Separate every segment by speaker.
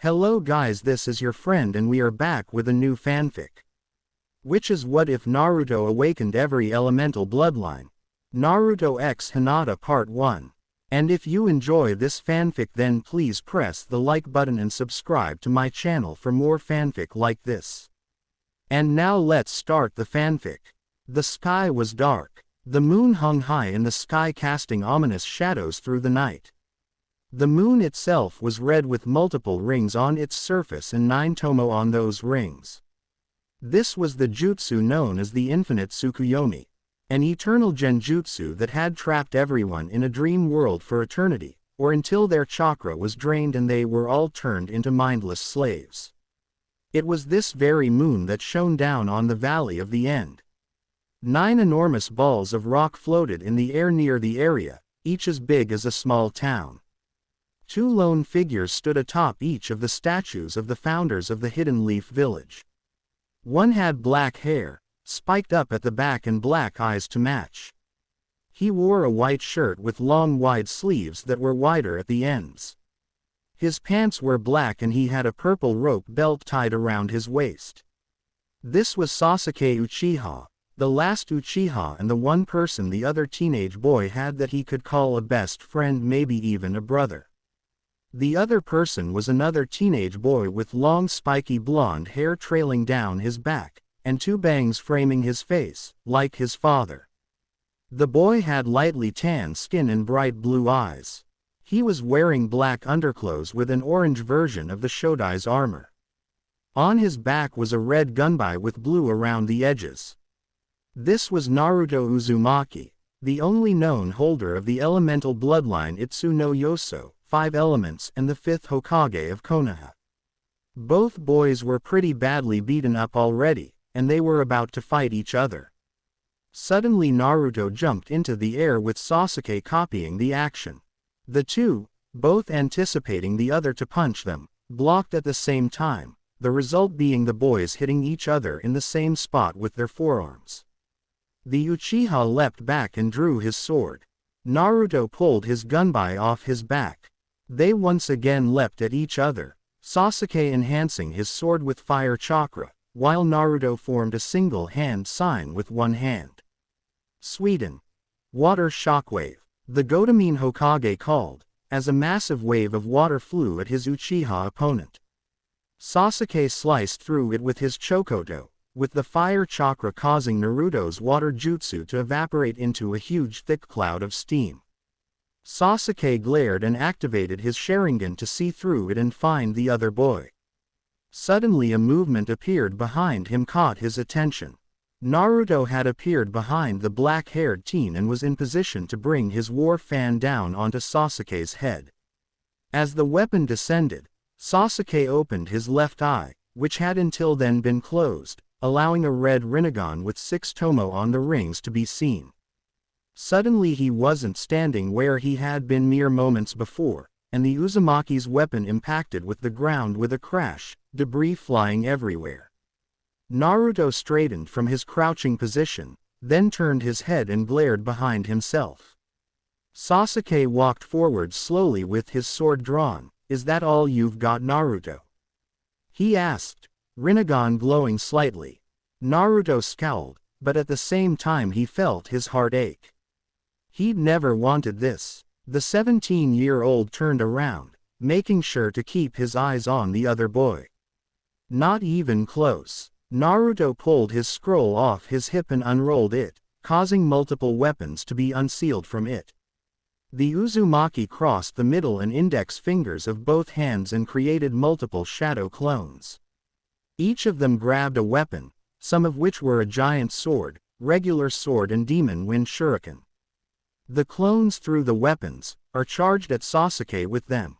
Speaker 1: Hello guys, this is your friend and we are back with a new fanfic. Which is what if Naruto awakened every elemental bloodline? Naruto x Hinata Part 1. And if you enjoy this fanfic then please press the like button and subscribe to my channel for more fanfic like this. And now let's start the fanfic. The sky was dark. The moon hung high in the sky casting ominous shadows through the night. The moon itself was red with multiple rings on its surface and 9 tomo on those rings. This was the jutsu known as the Infinite Tsukuyomi, an eternal genjutsu that had trapped everyone in a dream world for eternity, or until their chakra was drained and they were all turned into mindless slaves. It was this very moon that shone down on the Valley of the End. 9 enormous balls of rock floated in the air near the area, each as big as a small town. 2 lone figures stood atop each of the statues of the founders of the Hidden Leaf Village. One had black hair, spiked up at the back and black eyes to match. He wore a white shirt with long wide sleeves that were wider at the ends. His pants were black and he had a purple rope belt tied around his waist. This was Sasuke Uchiha, the last Uchiha and the one person the other teenage boy had that he could call a best friend, maybe even a brother. The other person was another teenage boy with long spiky blonde hair trailing down his back, and 2 bangs framing his face, like his father. The boy had lightly tan skin and bright blue eyes. He was wearing black underclothes with an orange version of the Shodai's armor. On his back was a red gunbai with blue around the edges. This was Naruto Uzumaki, the only known holder of the elemental bloodline Itsu no Yoso, 5 elements, and the 5th Hokage of Konoha. Both boys were pretty badly beaten up already, and they were about to fight each other. Suddenly Naruto jumped into the air with Sasuke copying the action. The two, both anticipating the other to punch them, blocked at the same time, the result being the boys hitting each other in the same spot with their forearms. The Uchiha leapt back and drew his sword. Naruto pulled his gunbai off his back. They once again leapt at each other, Sasuke enhancing his sword with fire chakra, while Naruto formed a single hand sign with one hand. Sweden. Water shockwave. The Gotemon Hokage called, as a massive wave of water flew at his Uchiha opponent. Sasuke sliced through it with his Chokoto, with the fire chakra causing Naruto's water jutsu to evaporate into a huge thick cloud of steam. Sasuke glared and activated his Sharingan to see through it and find the other boy. Suddenly a movement appeared behind him caught his attention. Naruto had appeared behind the black-haired teen and was in position to bring his war fan down onto Sasuke's head. As the weapon descended, Sasuke opened his left eye, which had until then been closed, allowing a red Rinnegan with 6 tomo on the rings to be seen. Suddenly he wasn't standing where he had been mere moments before, and the Uzumaki's weapon impacted with the ground with a crash, debris flying everywhere. Naruto straightened from his crouching position, then turned his head and glared behind himself. Sasuke walked forward slowly with his sword drawn. "Is that all you've got, Naruto?" he asked, Rinnegan glowing slightly. Naruto scowled, but at the same time he felt his heart ache. He'd never wanted this. The 17-year-old turned around, making sure to keep his eyes on the other boy. Not even close. Naruto pulled his scroll off his hip and unrolled it, causing multiple weapons to be unsealed from it. The Uzumaki crossed the middle and index fingers of both hands and created multiple shadow clones. Each of them grabbed a weapon, some of which were a giant sword, regular sword and demon wind shuriken. The clones threw the weapons, or charged at Sasuke with them.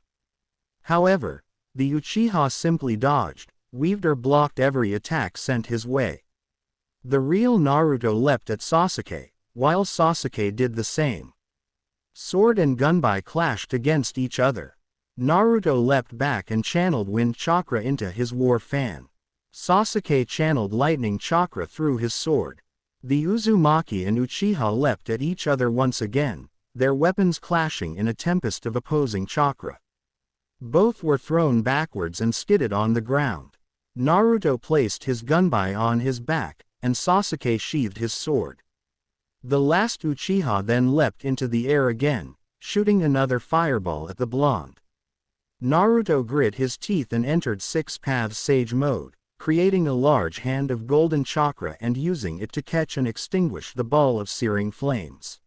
Speaker 1: However, the Uchiha simply dodged, weaved or blocked every attack sent his way. The real Naruto leapt at Sasuke, while Sasuke did the same. Sword and gunbai clashed against each other. Naruto leapt back and channeled wind chakra into his war fan. Sasuke channeled lightning chakra through his sword. The Uzumaki and Uchiha leapt at each other once again, their weapons clashing in a tempest of opposing chakra. Both were thrown backwards and skidded on the ground. Naruto placed his gunbai on his back, and Sasuke sheathed his sword. The last Uchiha then leapt into the air again, shooting another fireball at the blonde. Naruto grit his teeth and entered Six Paths Sage mode, creating a large hand of golden chakra and using it to catch and extinguish the ball of searing flames.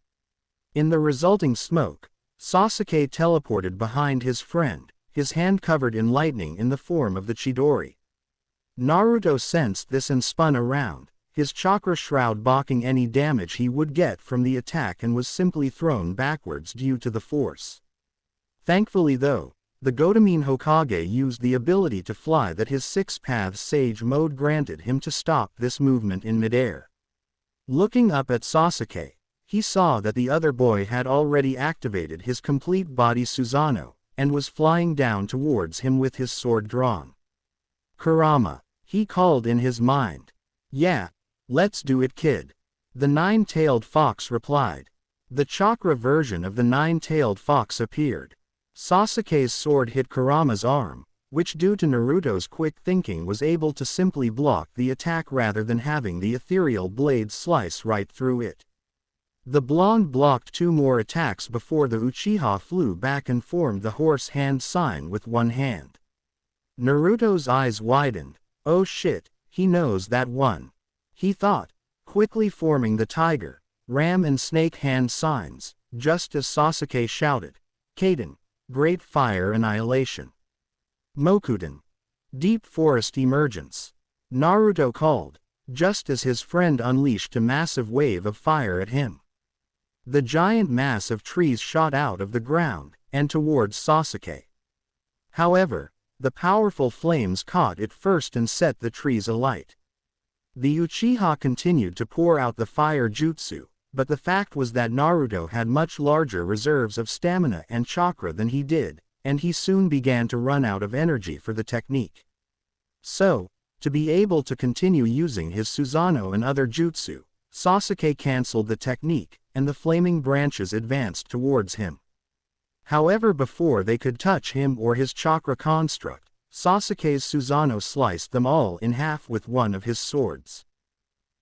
Speaker 1: In the resulting smoke, Sasuke teleported behind his friend, his hand covered in lightning in the form of the Chidori. Naruto sensed this and spun around, his chakra shroud blocking any damage he would get from the attack, and was simply thrown backwards due to the force. Thankfully though, the Gotemon Hokage used the ability to fly that his Six Paths Sage mode granted him to stop this movement in midair. Looking up at Sasuke, he saw that the other boy had already activated his complete body Susanoo, and was flying down towards him with his sword drawn. "Kurama," he called in his mind. "Yeah, let's do it, kid," the nine-tailed fox replied. The chakra version of the nine-tailed fox appeared. Sasuke's sword hit Kurama's arm, which due to Naruto's quick thinking was able to simply block the attack rather than having the ethereal blade slice right through it. The blonde blocked two more attacks before the Uchiha flew back and formed the horse hand sign with one hand. Naruto's eyes widened. Oh shit, he knows that one, he thought, quickly forming the tiger, ram and snake hand signs, just as Sasuke shouted, "Kaden, Great Fire Annihilation. Mokuden, Deep Forest Emergence." Naruto called, just as his friend unleashed a massive wave of fire at him. The giant mass of trees shot out of the ground, and towards Sasuke. However, the powerful flames caught it first and set the trees alight. The Uchiha continued to pour out the fire jutsu, but the fact was that Naruto had much larger reserves of stamina and chakra than he did, and he soon began to run out of energy for the technique. So, to be able to continue using his Susanoo and other jutsu, Sasuke cancelled the technique, and the flaming branches advanced towards him. However, before they could touch him or his chakra construct, Sasuke's Susanoo sliced them all in half with one of his swords.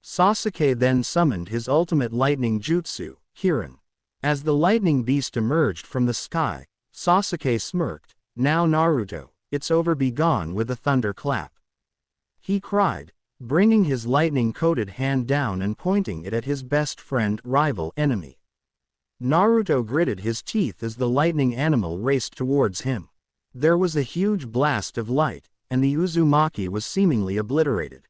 Speaker 1: Sasuke then summoned his ultimate lightning jutsu, Kirin. As the lightning beast emerged from the sky, Sasuke smirked, "Now Naruto, it's over, be gone with a thunderclap," he cried, bringing his lightning-coated hand down and pointing it at his best friend, rival, enemy. Naruto gritted his teeth as the lightning animal raced towards him. There was a huge blast of light, and the Uzumaki was seemingly obliterated.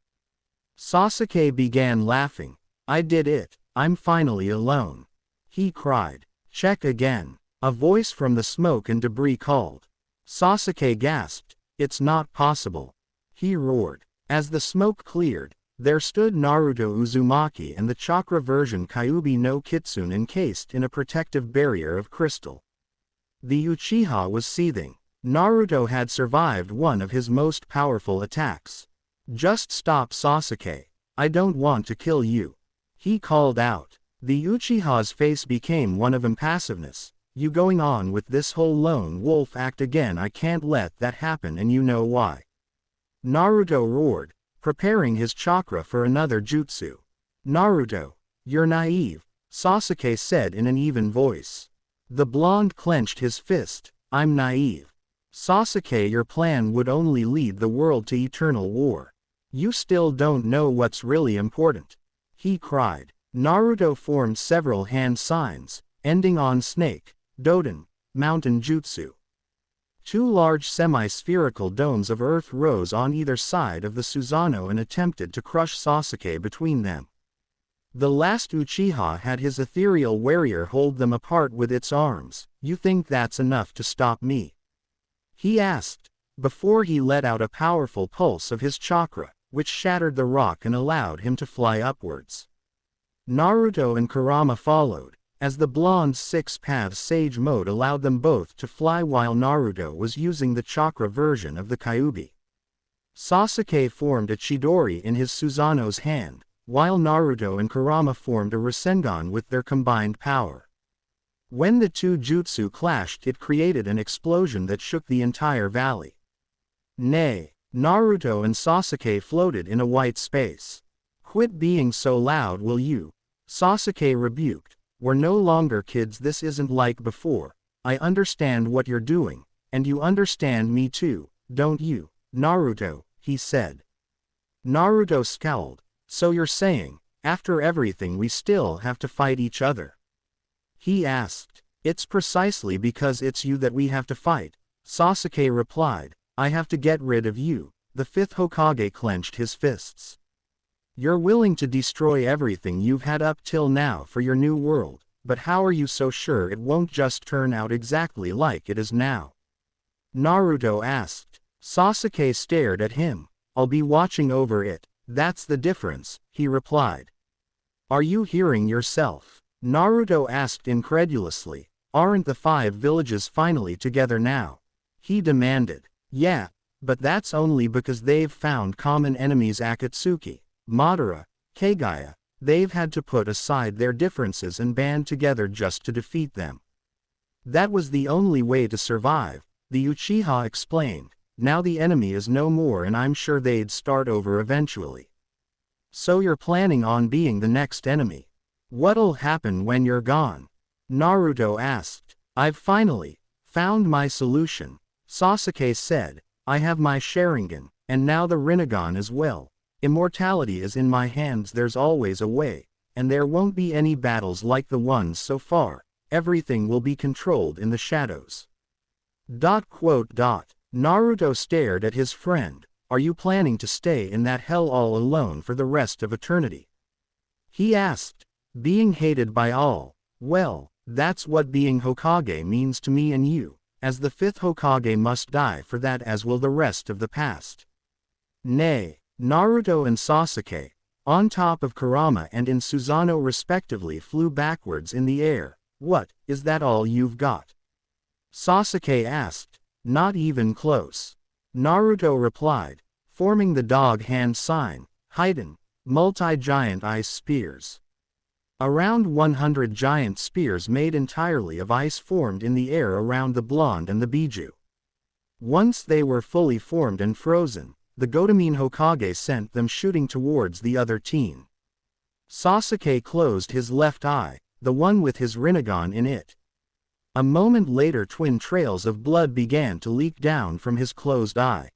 Speaker 1: Sasuke began laughing. "I did it, I'm finally alone," he cried. "Check again," a voice from the smoke and debris called. Sasuke gasped. "It's not possible," he roared. As the smoke cleared, there stood Naruto Uzumaki and the chakra version Kyuubi no Kitsune encased in a protective barrier of crystal. The Uchiha was seething. Naruto had survived one of his most powerful attacks. "Just stop, Sasuke. I don't want to kill you," he called out. The Uchiha's face became one of impassiveness. "You going on with this whole lone wolf act again? I can't let that happen, and you know why," Naruto roared, preparing his chakra for another jutsu. "Naruto, you're naive," Sasuke said in an even voice. The blonde clenched his fist. "I'm naive? Sasuke, your plan would only lead the world to eternal war. You still don't know what's really important," he cried. Naruto formed several hand signs, ending on snake, Doden, mountain jutsu. Two large semi-spherical domes of earth rose on either side of the Susanoo and attempted to crush Sasuke between them. The last Uchiha had his ethereal warrior hold them apart with its arms. "You think that's enough to stop me?" he asked, before he let out a powerful pulse of his chakra, which shattered the rock and allowed him to fly upwards. Naruto and Kurama followed, as the blonde's Six Paths Sage mode allowed them both to fly while Naruto was using the chakra version of the Kyuubi. Sasuke formed a Chidori in his Susanoo's hand, while Naruto and Kurama formed a Rasengan with their combined power. When the two jutsu clashed, it created an explosion that shook the entire valley. Nay, Naruto and Sasuke floated in a white space. "Quit being so loud, will you?" Sasuke rebuked. "We're no longer kids, this isn't like before. I understand what you're doing, and you understand me too, don't you, Naruto?" he said. Naruto scowled. "So you're saying, after everything we still have to fight each other?" he asked. "It's precisely because it's you that we have to fight," Sasuke replied. "I have to get rid of you." The fifth Hokage clenched his fists. "You're willing to destroy everything you've had up till now for your new world, but how are you so sure it won't just turn out exactly like it is now?" Naruto asked. Sasuke stared at him. "I'll be watching over it, that's the difference," he replied. "Are you hearing yourself?" Naruto asked incredulously. "Aren't the 5 villages finally together now?" he demanded. "Yeah, but that's only because they've found common enemies: Akatsuki, Madara, Kagaya. They've had to put aside their differences and band together just to defeat them. That was the only way to survive," the Uchiha explained. "Now the enemy is no more and I'm sure they'd start over eventually." "So you're planning on being the next enemy? What'll happen when you're gone?" Naruto asked. "I've finally found my solution," Sasuke said. "I have my Sharingan, and now the Rinnegan as well. Immortality is in my hands, there's always a way, and there won't be any battles like the ones so far. Everything will be controlled in the shadows." Naruto stared at his friend. "Are you planning to stay in that hell all alone for the rest of eternity?" he asked. "Being hated by all? Well, that's what being Hokage means to me and you, as the 5th Hokage must die for that, as will the rest of the past." "Nay." Naruto and Sasuke, on top of Kurama and in Susanoo respectively, flew backwards in the air. "What, is that all you've got?" Sasuke asked. "Not even close," Naruto replied, forming the dog hand sign. "Hiden, multi-giant ice spears." Around 100 giant spears made entirely of ice formed in the air around the blonde and the Biju. Once they were fully formed and frozen, the Gotemon Hokage sent them shooting towards the other team. Sasuke closed his left eye, the one with his Rinnegan in it. A moment later, twin trails of blood began to leak down from his closed eye.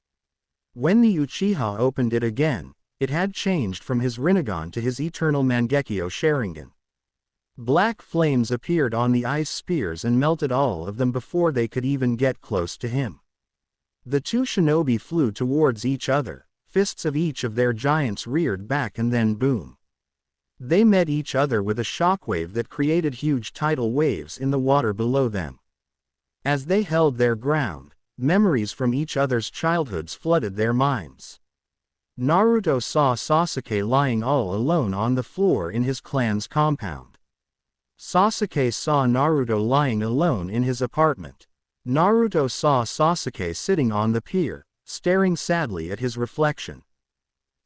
Speaker 1: When the Uchiha opened it again, it had changed from his Rinnegan to his eternal Mangekyo Sharingan. Black flames appeared on the ice spears and melted all of them before they could even get close to him. The two shinobi flew towards each other, fists of each of their giants reared back and then boom. They met each other with a shockwave that created huge tidal waves in the water below them. As they held their ground, memories from each other's childhoods flooded their minds. Naruto saw Sasuke lying all alone on the floor in his clan's compound. Sasuke saw Naruto lying alone in his apartment. Naruto saw Sasuke sitting on the pier, staring sadly at his reflection.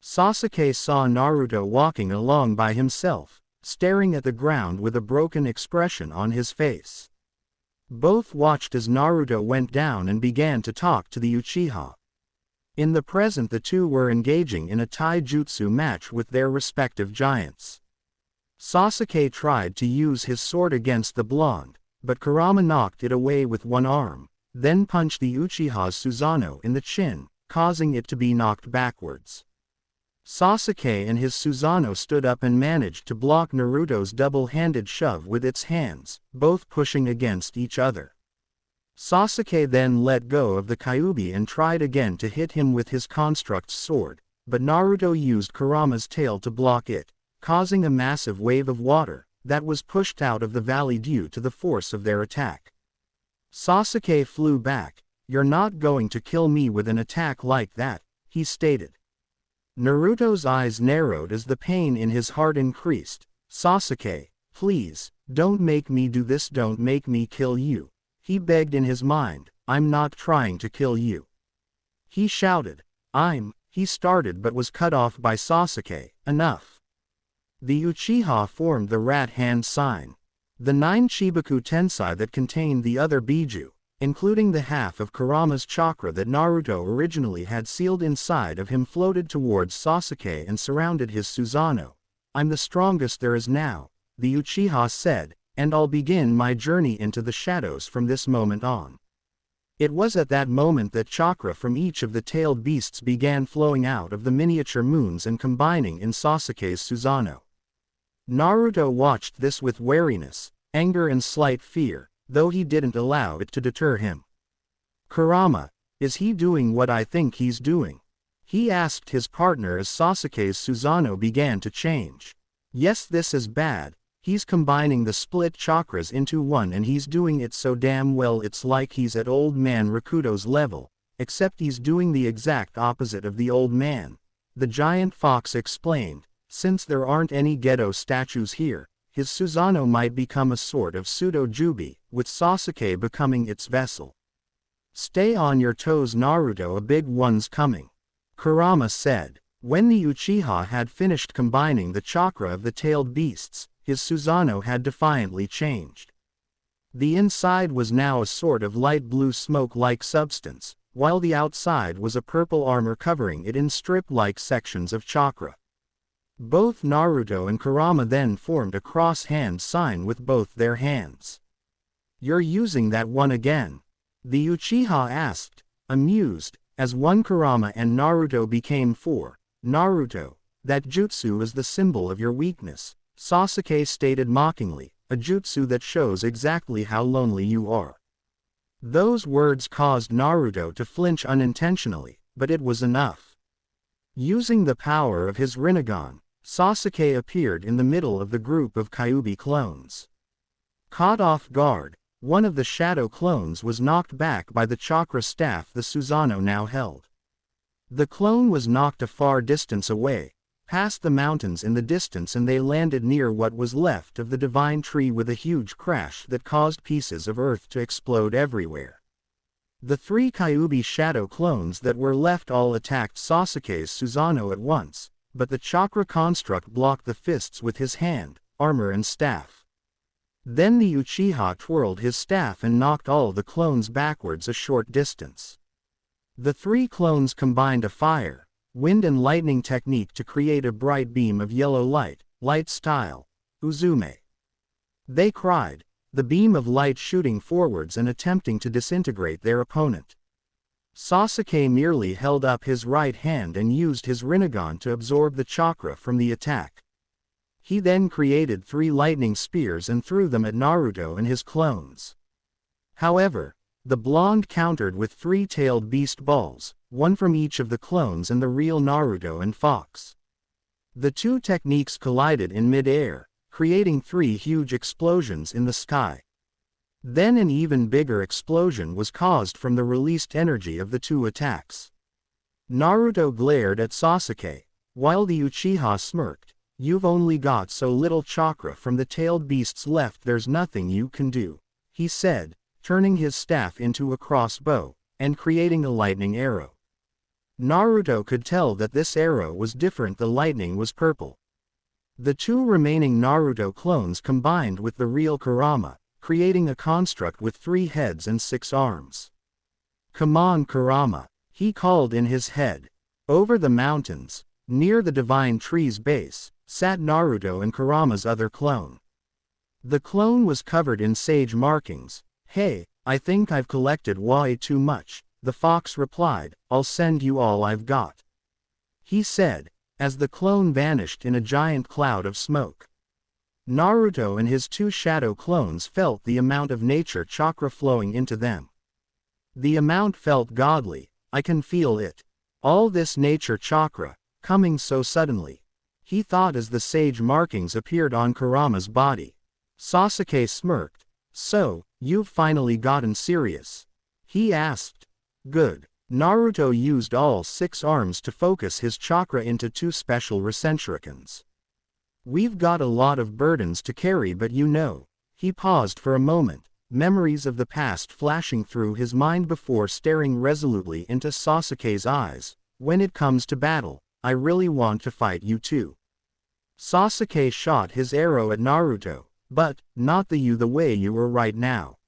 Speaker 1: Sasuke saw Naruto walking along by himself, staring at the ground with a broken expression on his face. Both watched as Naruto went down and began to talk to the Uchiha. In the present, the two were engaging in a taijutsu match with their respective giants. Sasuke tried to use his sword against the blonde, but Kurama knocked it away with one arm, then punched the Uchiha's Susanoo in the chin, causing it to be knocked backwards. Sasuke and his Susanoo stood up and managed to block Naruto's double-handed shove with its hands, both pushing against each other. Sasuke then let go of the Kyuubi and tried again to hit him with his construct's sword, but Naruto used Kurama's tail to block it, causing a massive wave of water that was pushed out of the valley due to the force of their attack. Sasuke flew back. "You're not going to kill me with an attack like that," he stated. Naruto's eyes narrowed as the pain in his heart increased. "Sasuke, please, don't make me do this, don't make me kill you," he begged in his mind. "I'm not trying to kill you," he shouted. He started but was cut off by Sasuke. "Enough." The Uchiha formed the rat hand sign. The 9 Chibaku Tensei that contained the other Biju, including the half of Kurama's chakra that Naruto originally had sealed inside of him, floated towards Sasuke and surrounded his Susanoo. I'm the strongest there is now, the Uchiha said, and I'll begin my journey into the shadows from this moment on. It was at that moment that chakra from each of the tailed beasts began flowing out of the miniature moons and combining in Sasuke's Susanoo. Naruto watched this with wariness, anger and slight fear, though he didn't allow it to deter him. Kurama, is he doing what I think he's doing? He asked his partner as Sasuke's Susanoo began to change. Yes, this is bad. He's combining the split chakras into one and he's doing it so damn well it's like he's at old man Rakuto's level, except he's doing the exact opposite of the old man. The giant fox explained, since there aren't any Gedo statues here, his Susanoo might become a sort of pseudo-Jubi, with Sasuke becoming its vessel. Stay on your toes Naruto, a big one's coming. Kurama said. When the Uchiha had finished combining the chakra of the tailed beasts, his Susanoo had defiantly changed. The inside was now a sort of light blue smoke-like substance, while the outside was a purple armor covering it in strip-like sections of chakra. Both Naruto and Kurama then formed a cross-hand sign with both their hands. You're using that one again? The Uchiha asked, amused, as one Kurama and Naruto became 4. Naruto, that jutsu is the symbol of your weakness, Sasuke stated mockingly, a jutsu that shows exactly how lonely you are. Those words caused Naruto to flinch unintentionally, but it was enough. Using the power of his Rinnegan, Sasuke appeared in the middle of the group of Kyuubi clones. Caught off guard, one of the shadow clones was knocked back by the chakra staff the Susanoo now held. The clone was knocked a far distance away, past the mountains in the distance, and they landed near what was left of the divine tree with a huge crash that caused pieces of earth to explode everywhere. The 3 Kyuubi shadow clones that were left all attacked Sasuke's Susanoo at once, but the chakra construct blocked the fists with his hand, armor and staff. Then the Uchiha twirled his staff and knocked all the clones backwards a short distance. The 3 clones combined a fire, wind and lightning technique to create a bright beam of yellow light, light style, Uzume. They cried, the beam of light shooting forwards and attempting to disintegrate their opponent. Sasuke merely held up his right hand and used his Rinnegan to absorb the chakra from the attack. He then created 3 lightning spears and threw them at Naruto and his clones. However, the blonde countered with 3-tailed beast balls, one from each of the clones and the real Naruto and Fox. The 2 techniques collided in mid-air, creating 3 huge explosions in the sky. Then an even bigger explosion was caused from the released energy of the 2 attacks. Naruto glared at Sasuke, while the Uchiha smirked. You've only got so little chakra from the tailed beasts left, there's nothing you can do, he said, turning his staff into a crossbow, and creating a lightning arrow. Naruto could tell that this arrow was different, the lightning was purple. The 2 remaining Naruto clones combined with the real Kurama, creating a construct with 3 heads and 6 arms. Come on Kurama, he called in his head. Over the mountains, near the divine tree's base, sat Naruto and Kurama's other clone. The clone was covered in sage markings. Hey, I think I've collected way too much, the fox replied, I'll send you all I've got. He said, as the clone vanished in a giant cloud of smoke. Naruto and his 2 shadow clones felt the amount of nature chakra flowing into them. The amount felt godly, I can feel it. All this nature chakra, coming so suddenly. He thought as the sage markings appeared on Kurama's body. Sasuke smirked. So, you've finally gotten serious? He asked. Good. Naruto used all 6 arms to focus his chakra into 2 special Rasenshurikens. We've got a lot of burdens to carry, but you know. He paused for a moment, memories of the past flashing through his mind before staring resolutely into Sasuke's eyes. When it comes to battle, I really want to fight you too. Sasuke shot his arrow at Naruto, But, not you the way you are right now.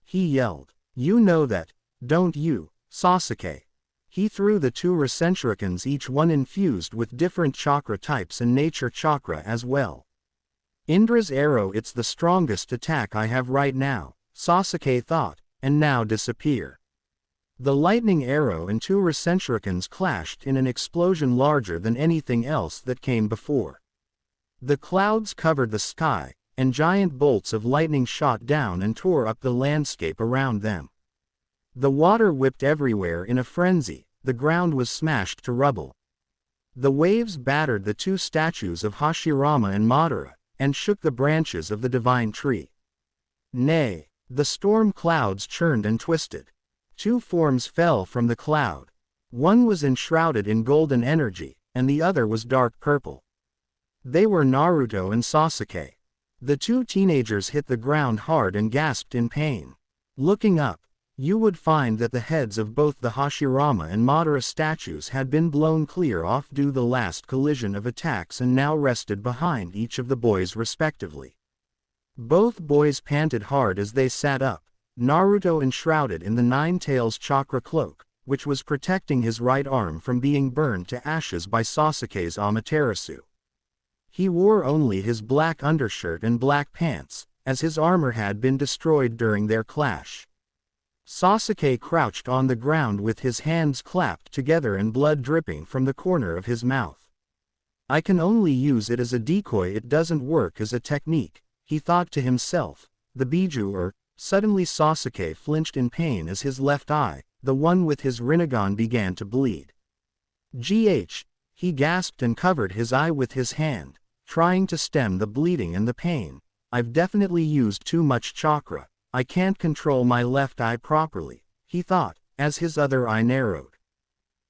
Speaker 1: He yelled. You know that, don't you, Sasuke? He threw the two Rasenshurikens, each one infused with different chakra types and nature chakra as well. Indra's arrow, it's the strongest attack I have right now, Sasuke thought, and now disappear. The lightning arrow and two Rasenshurikens clashed in an explosion larger than anything else that came before. The clouds covered the sky, and giant bolts of lightning shot down and tore up the landscape around them. The water whipped everywhere in a frenzy, the ground was smashed to rubble. The waves battered the two statues of Hashirama and Madara, and shook the branches of the divine tree. Nay, the storm clouds churned and twisted. Two forms fell from the cloud. One was enshrouded in golden energy, and the other was dark purple. They were Naruto and Sasuke. The two teenagers hit the ground hard and gasped in pain. Looking up, you would find that the heads of both the Hashirama and Madara statues had been blown clear off due to the last collision of attacks and now rested behind each of the boys respectively. Both boys panted hard as they sat up, Naruto enshrouded in the Nine Tails chakra cloak, which was protecting his right arm from being burned to ashes by Sasuke's Amaterasu. He wore only his black undershirt and black pants, as his armor had been destroyed during their clash. Sasuke crouched on the ground with his hands clapped together and blood dripping from the corner of his mouth. I can only use it as a decoy, it doesn't work as a technique, he thought to himself. The Biju. Suddenly Sasuke flinched in pain as his left eye, the one with his Rinnegan, began to bleed. He gasped and covered his eye with his hand, trying to stem the bleeding and the pain. I've definitely used too much chakra. I can't control my left eye properly, he thought, as his other eye narrowed.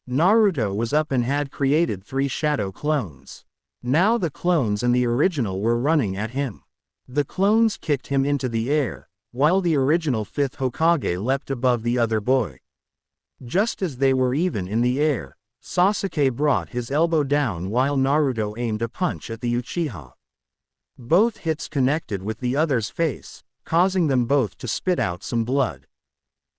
Speaker 1: Naruto was up and had created 3 shadow clones. Now the clones and the original were running at him. The clones kicked him into the air, while the original 5th Hokage leapt above the other boy. Just as they were even in the air, Sasuke brought his elbow down while Naruto aimed a punch at the Uchiha. Both hits connected with the other's face, causing them both to spit out some blood.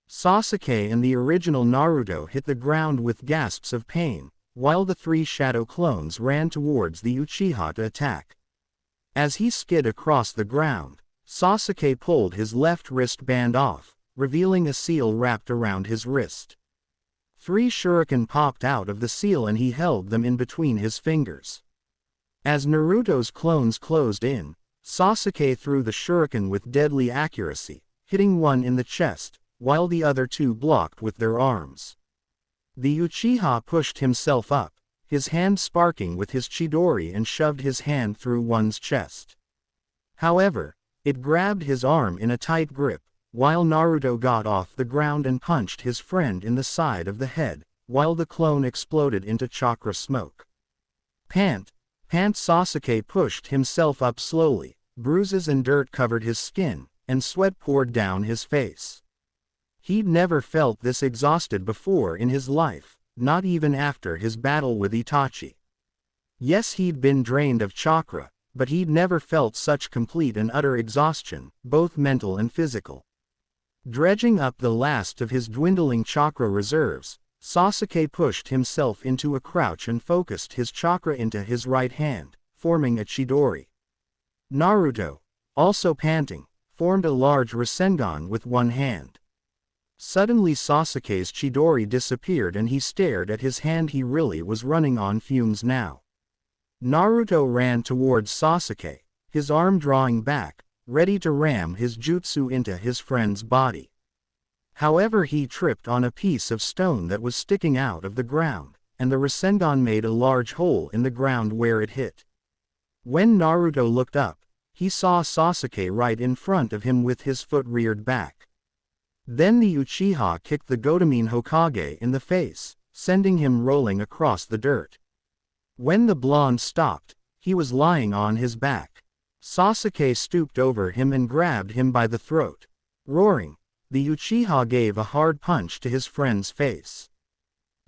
Speaker 1: Sasuke and the original Naruto hit the ground with gasps of pain, while the 3 shadow clones ran towards the Uchiha to attack. As he skid across the ground, Sasuke pulled his left wristband off, revealing a seal wrapped around his wrist. 3 shuriken popped out of the seal and he held them in between his fingers. As Naruto's clones closed in, Sasuke threw the shuriken with deadly accuracy, hitting one in the chest, while the other 2 blocked with their arms. The Uchiha pushed himself up, his hand sparking with his Chidori, and shoved his hand through one's chest. However, it grabbed his arm in a tight grip, while Naruto got off the ground and punched his friend in the side of the head, while the clone exploded into chakra smoke. Pant, Sasuke pushed himself up slowly, bruises and dirt covered his skin, and sweat poured down his face. He'd never felt this exhausted before in his life, not even after his battle with Itachi. Yes, he'd been drained of chakra, but he'd never felt such complete and utter exhaustion, both mental and physical. Dredging up the last of his dwindling chakra reserves, Sasuke pushed himself into a crouch and focused his chakra into his right hand, forming a Chidori. Naruto, also panting, formed a large Rasengan with one hand. Suddenly Sasuke's Chidori disappeared and he stared at his hand. He really was running on fumes now. Naruto ran towards Sasuke, his arm drawing back, ready to ram his jutsu into his friend's body. However, he tripped on a piece of stone that was sticking out of the ground, and the Rasengan made a large hole in the ground where it hit. When Naruto looked up, he saw Sasuke right in front of him with his foot reared back. Then the Uchiha kicked the Gotemon Hokage in the face, sending him rolling across the dirt. When the blonde stopped, he was lying on his back. Sasuke stooped over him and grabbed him by the throat. Roaring, the Uchiha gave a hard punch to his friend's face.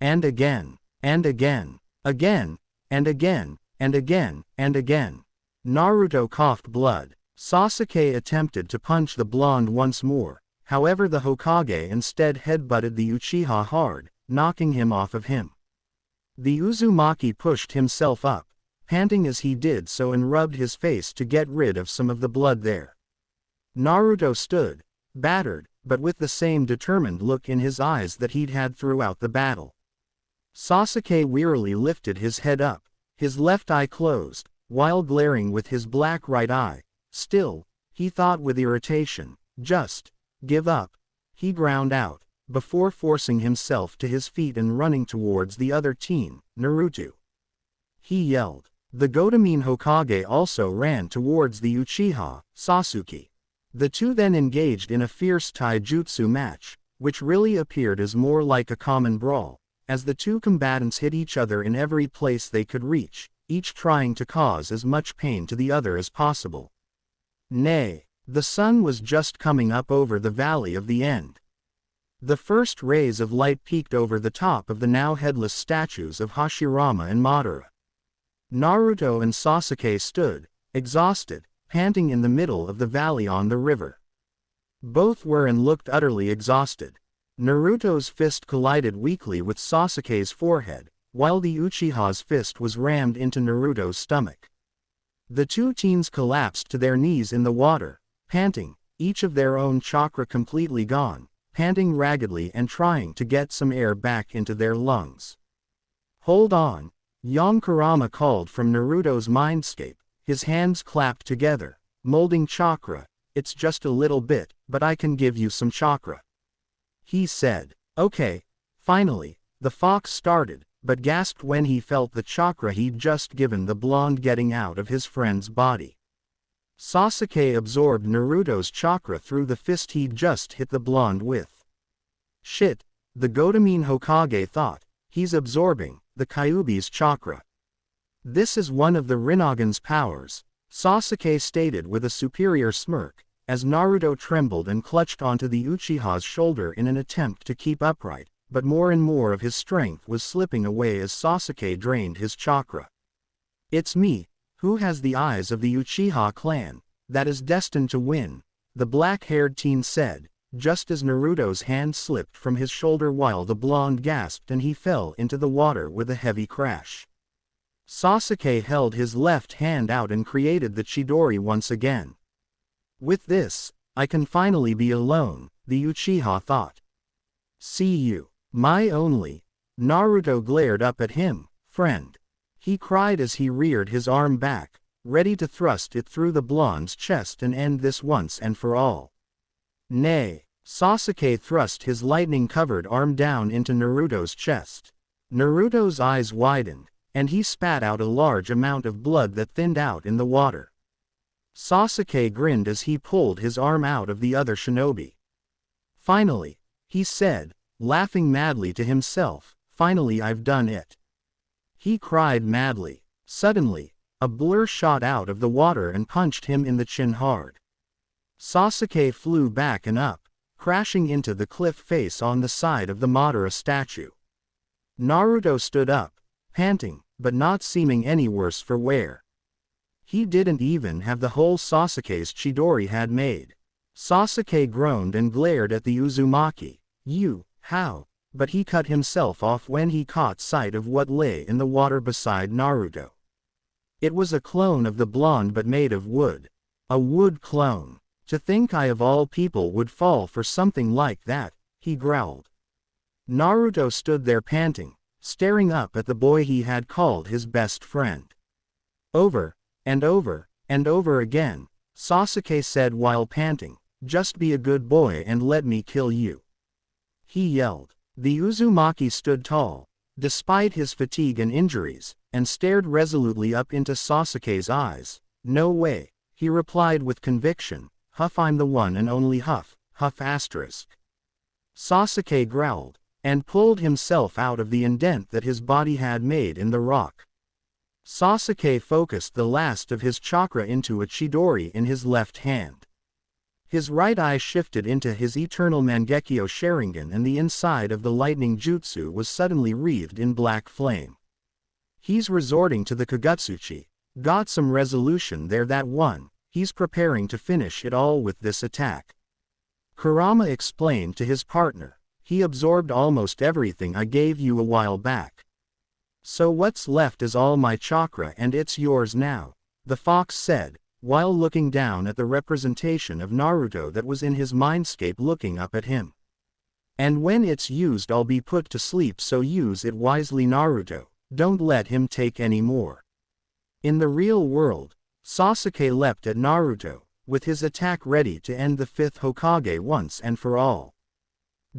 Speaker 1: And again, and again, again, and again, and again, and again. Naruto coughed blood, Sasuke attempted to punch the blonde once more, however the Hokage instead headbutted the Uchiha hard, knocking him off of him. The Uzumaki pushed himself up, panting as he did so, and rubbed his face to get rid of some of the blood there. Naruto stood, battered, but with the same determined look in his eyes that he'd had throughout the battle. Sasuke wearily lifted his head up, his left eye closed, while glaring with his black right eye. Still, he thought with irritation, just give up, he ground out, before forcing himself to his feet and running towards the other teen, Naruto. He yelled. The Gotemon Hokage also ran towards the Uchiha, Sasuke. The two then engaged in a fierce taijutsu match, which really appeared as more like a common brawl, as the two combatants hit each other in every place they could reach, each trying to cause as much pain to the other as possible. Nay, the sun was just coming up over the valley of the end. The first rays of light peeked over the top of the now headless statues of Hashirama and Madara. Naruto and Sasuke stood, exhausted, panting in the middle of the valley on the river. Both were and looked utterly exhausted. Naruto's fist collided weakly with Sasuke's forehead, while the Uchiha's fist was rammed into Naruto's stomach. The two teens collapsed to their knees in the water, panting, each of their own chakra completely gone, panting raggedly and trying to get some air back into their lungs. Hold on, Yonkarama called from Naruto's mindscape, his hands clapped together, molding chakra. It's just a little bit, but I can give you some chakra. He said. Okay, finally, the fox started, but gasped when he felt the chakra he'd just given the blonde getting out of his friend's body. Sasuke absorbed Naruto's chakra through the fist he'd just hit the blonde with. Shit, the Gotemon Hokage thought, he's absorbing the Kyuubi's chakra. This is one of the Rinnegan's powers, Sasuke stated with a superior smirk, as Naruto trembled and clutched onto the Uchiha's shoulder in an attempt to keep upright, but more and more of his strength was slipping away as Sasuke drained his chakra. It's me, who has the eyes of the Uchiha clan, that is destined to win, the black-haired teen said, just as Naruto's hand slipped from his shoulder while the blonde gasped and he fell into the water with a heavy crash. Sasuke held his left hand out and created the Chidori once again. With this, I can finally be alone, the Uchiha thought. See you, my only. Naruto glared up at him, friend. He cried as he reared his arm back, ready to thrust it through the blonde's chest and end this once and for all. Nay, Sasuke thrust his lightning-covered arm down into Naruto's chest. Naruto's eyes widened, and he spat out a large amount of blood that thinned out in the water. Sasuke grinned as he pulled his arm out of the other shinobi. Finally, he said, laughing madly to himself, finally I've done it. He cried madly. Suddenly, a blur shot out of the water and punched him in the chin hard. Sasuke flew back and up, crashing into the cliff face on the side of the Madara statue. Naruto stood up, panting, but not seeming any worse for wear. He didn't even have the hole Sasuke's Chidori had made. Sasuke groaned and glared at the Uzumaki. How? But he cut himself off when he caught sight of what lay in the water beside Naruto. It was a clone of the blonde but made of wood. A wood clone. To think I of all people would fall for something like that, he growled. Naruto stood there panting, staring up at the boy he had called his best friend. Over, and over, and over again, Sasuke said while panting, just be a good boy and let me kill you. He yelled. The Uzumaki stood tall, despite his fatigue and injuries, and stared resolutely up into Sasuke's eyes. No way, he replied with conviction. Huff, I'm the one and only Huff, Huff asterisk. Sasuke growled, and pulled himself out of the indent that his body had made in the rock. Sasuke focused the last of his chakra into a Chidori in his left hand. His right eye shifted into his eternal Mangekyo Sharingan and the inside of the lightning jutsu was suddenly wreathed in black flame. He's resorting to the Kagutsuchi. Got some resolution there that one, He's preparing to finish it all with this attack. Kurama explained to his partner. He absorbed almost everything I gave you a while back. So what's left is all my chakra and it's yours now, the fox said, while looking down at the representation of Naruto that was in his mindscape looking up at him. And when it's used I'll be put to sleep, so use it wisely Naruto, don't let him take any more. In the real world, Sasuke leapt at Naruto, with his attack ready to end the 5th Hokage once and for all.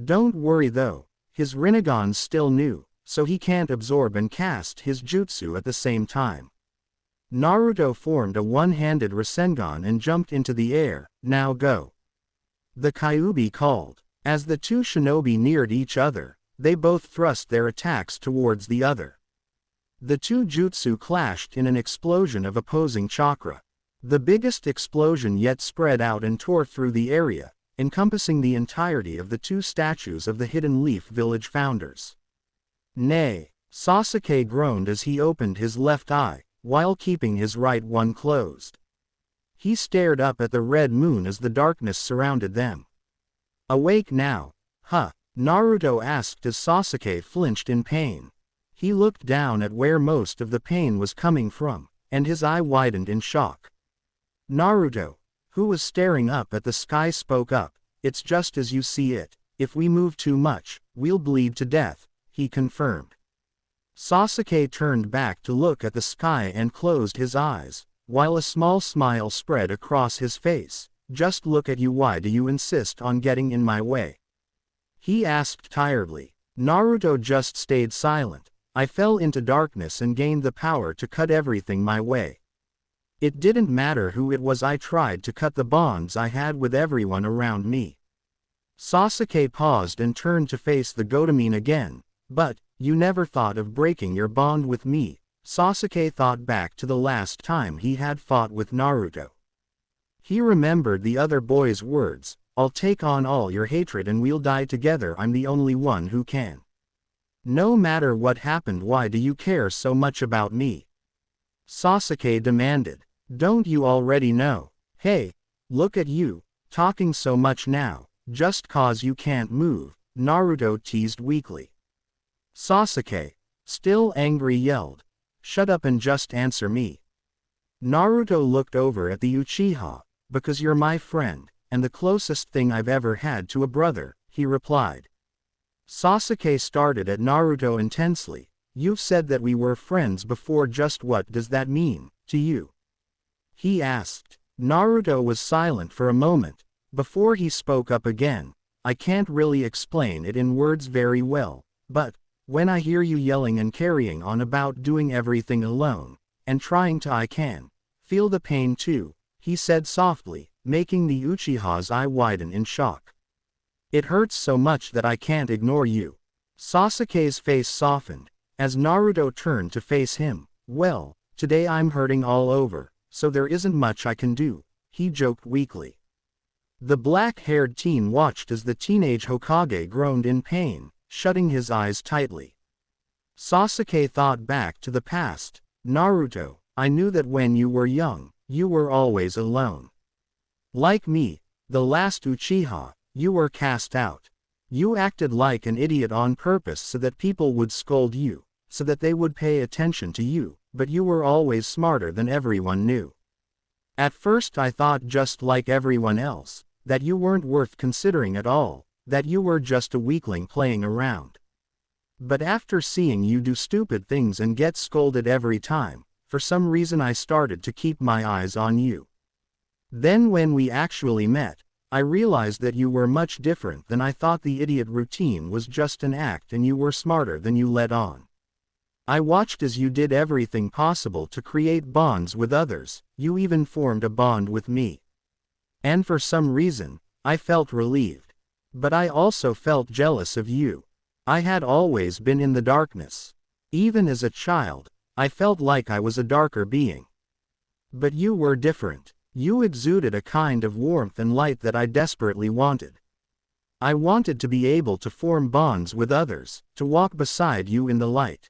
Speaker 1: Don't worry though, his Rinnegan's still new, so he can't absorb and cast his jutsu at the same time. Naruto formed a one-handed Rasengan and jumped into the air. Now go. The Kyuubi called. As the two shinobi neared each other, they both thrust their attacks towards the other. The two jutsu clashed in an explosion of opposing chakra. The biggest explosion yet spread out and tore through the area, encompassing the entirety of the two statues of the Hidden Leaf Village founders. Nay, Sasuke groaned as he opened his left eye, while keeping his right one closed. He stared up at the red moon as the darkness surrounded them. Awake now, huh? Naruto asked as Sasuke flinched in pain. He looked down at where most of the pain was coming from, and his eye widened in shock. Naruto, who was staring up at the sky, spoke up. It's just as you see it. If we move too much, we'll bleed to death, he confirmed. Sasuke turned back to look at the sky and closed his eyes, while a small smile spread across his face. Just look at you, why do you insist on getting in my way? He asked tiredly. Naruto just stayed silent. I fell into darkness and gained the power to cut everything my way. It didn't matter who it was, I tried to cut the bonds I had with everyone around me. Sasuke paused and turned to face the Gotemon again. But, you never thought of breaking your bond with me. Sasuke thought back to the last time he had fought with Naruto. He remembered the other boy's words, I'll take on all your hatred and we'll die together, I'm the only one who can. No matter what happened, why do you care so much about me? Sasuke demanded. Don't you already know? Hey, look at you, talking so much now, just cause you can't move, Naruto teased weakly. Sasuke, still angry, yelled. Shut up and just answer me. Naruto looked over at the Uchiha. Because you're my friend, and the closest thing I've ever had to a brother, he replied. Sasuke started at Naruto intensely. You've said that we were friends before, just what does that mean, to you? He asked. Naruto was silent for a moment, before he spoke up again. I can't really explain it in words very well, but, when I hear you yelling and carrying on about doing everything alone, and trying to, I can feel the pain too, he said softly, making the Uchiha's eye widen in shock. It hurts so much that I can't ignore you. Sasuke's face softened, as Naruto turned to face him. Well, today I'm hurting all over, so there isn't much I can do, he joked weakly. The black-haired teen watched as the teenage Hokage groaned in pain, shutting his eyes tightly. Sasuke thought back to the past. Naruto, I knew that when you were young, you were always alone. Like me, the last Uchiha, you were cast out. You acted like an idiot on purpose so that people would scold you, so that they would pay attention to you, but you were always smarter than everyone knew. At first I thought, just like everyone else, that you weren't worth considering at all, that you were just a weakling playing around. But after seeing you do stupid things and get scolded every time, for some reason I started to keep my eyes on you. Then when we actually met, I realized that you were much different than I thought. The idiot routine was just an act and you were smarter than you let on. I watched as you did everything possible to create bonds with others, you even formed a bond with me. And for some reason, I felt relieved. But I also felt jealous of you. I had always been in the darkness. Even as a child, I felt like I was a darker being. But you were different. You exuded a kind of warmth and light that I desperately wanted. I wanted to be able to form bonds with others, to walk beside you in the light.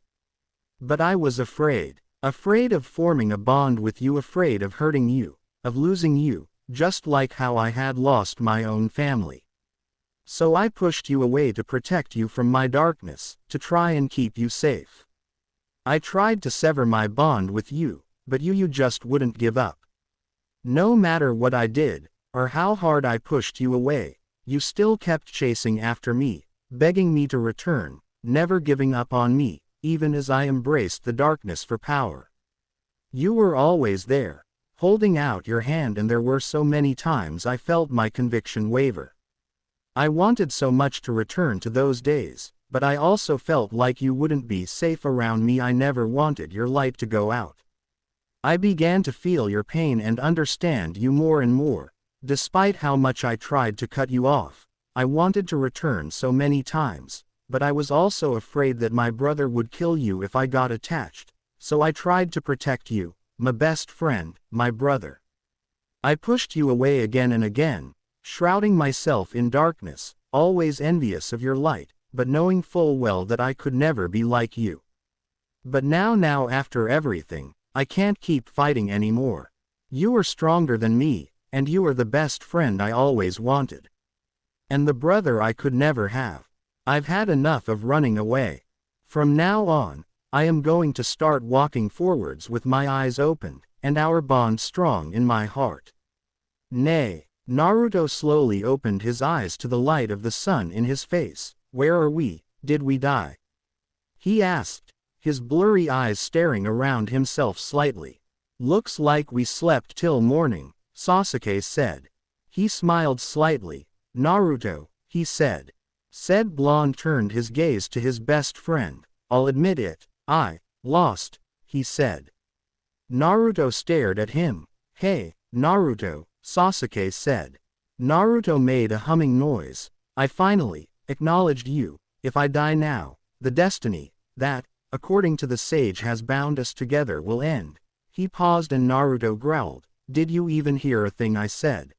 Speaker 1: But I was afraid of forming a bond with you, afraid of hurting you, of losing you, just like how I had lost my own family. So I pushed you away to protect you from my darkness, to try and keep you safe. I tried to sever my bond with you, but you just wouldn't give up. No matter what I did, or how hard I pushed you away, you still kept chasing after me, begging me to return, never giving up on me, even as I embraced the darkness for power. You were always there, holding out your hand, and there were so many times I felt my conviction waver. I wanted so much to return to those days, but I also felt like you wouldn't be safe around me. I never wanted your light to go out. I began to feel your pain and understand you more and more. Despite how much I tried to cut you off, I wanted to return so many times, but I was also afraid that my brother would kill you if I got attached, so I tried to protect you, my best friend, my brother. I pushed you away again and again, shrouding myself in darkness, always envious of your light, but knowing full well that I could never be like you. But now after everything, I can't keep fighting anymore. You are stronger than me, and you are the best friend I always wanted. And the brother I could never have. I've had enough of running away. From now on, I am going to start walking forwards with my eyes open, and our bond strong in my heart. Nay. Naruto slowly opened his eyes to the light of the sun in his face. Where are we? Did we die? He asked, his blurry eyes staring around himself slightly. Looks like we slept till morning, Sasuke said. He smiled slightly. Naruto, he said. Said blonde turned his gaze to his best friend. I'll admit it, I lost, he said. Naruto stared at him. Hey, Naruto, Sasuke said. Naruto made a humming noise. I finally acknowledged you. If I die now, the destiny that, according to the sage, has bound us together will end. He paused and Naruto growled. Did you even hear a thing I said?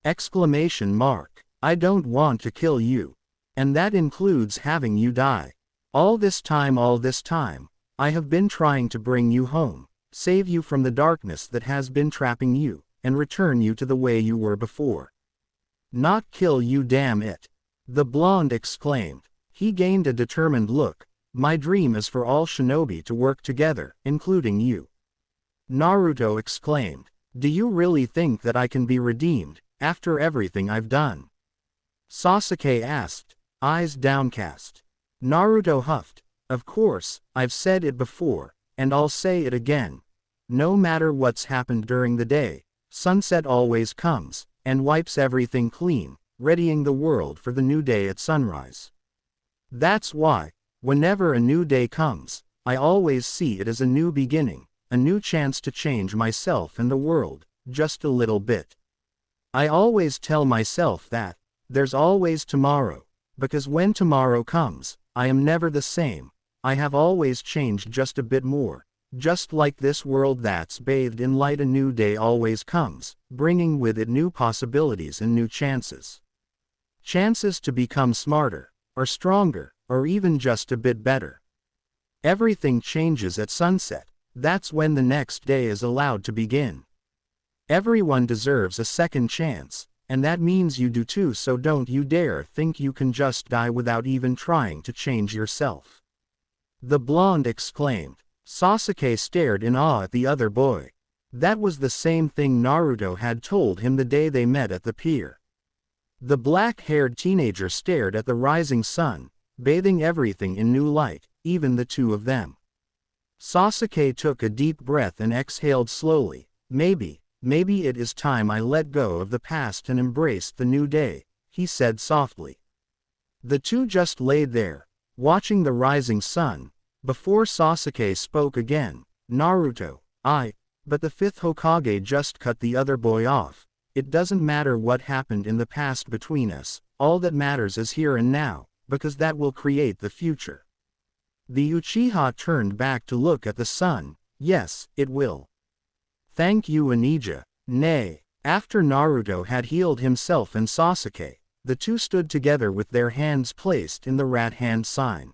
Speaker 1: Exclamation mark. I don't want to kill you. And that includes having you die. All this time, I have been trying to bring you home, save you from the darkness that has been trapping you, and return you to the way you were before. Not kill you, damn it. The blonde exclaimed. He gained a determined look. My dream is for all shinobi to work together, including you. Naruto exclaimed. Do you really think that I can be redeemed, after everything I've done? Sasuke asked, eyes downcast. Naruto huffed. Of course, I've said it before, and I'll say it again. No matter what's happened during the day, sunset always comes, and wipes everything clean, readying the world for the new day at sunrise. That's why, whenever a new day comes, I always see it as a new beginning, a new chance to change myself and the world, just a little bit. I always tell myself that, there's always tomorrow, because when tomorrow comes, I am never the same. I have always changed just a bit more. Just like this world that's bathed in light, a new day always comes, bringing with it new possibilities and new chances. Chances to become smarter, or stronger, or even just a bit better. Everything changes at sunset. That's when the next day is allowed to begin. Everyone deserves a second chance, and that means you do too, so don't you dare think you can just die without even trying to change yourself. The blonde exclaimed. Sasuke stared in awe at the other boy. That was the same thing Naruto had told him the day they met at the pier. The black-haired teenager stared at the rising sun, bathing everything in new light, even the two of them. Sasuke took a deep breath and exhaled slowly. Maybe it is time I let go of the past and embraced the new day, he said softly. The two just laid there, watching the rising sun, before Sasuke spoke again. Naruto, but the fifth Hokage just cut the other boy off. It doesn't matter what happened in the past between us, all that matters is here and now, because that will create the future. The Uchiha turned back to look at the sun. Yes, it will. Thank you, Anija. Nay. After Naruto had healed himself and Sasuke, the two stood together with their hands placed in the rat hand sign.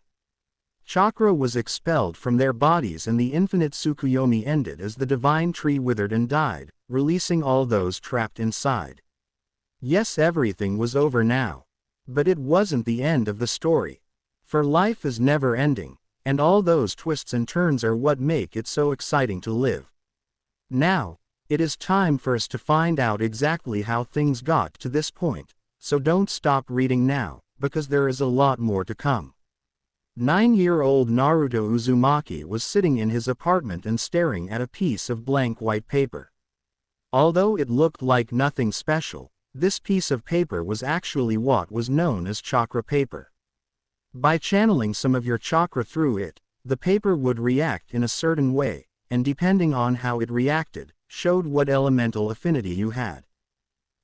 Speaker 1: Chakra was expelled from their bodies and the infinite Tsukuyomi ended as the divine tree withered and died, releasing all those trapped inside. Yes, everything was over now. But it wasn't the end of the story. For life is never ending, and all those twists and turns are what make it so exciting to live. Now, it is time for us to find out exactly how things got to this point, so don't stop reading now, because there is a lot more to come. 9-year-old Naruto Uzumaki was sitting in his apartment and staring at a piece of blank white paper. Although it looked like nothing special, this piece of paper was actually what was known as chakra paper. By channeling some of your chakra through it, the paper would react in a certain way, and depending on how it reacted, showed what elemental affinity you had.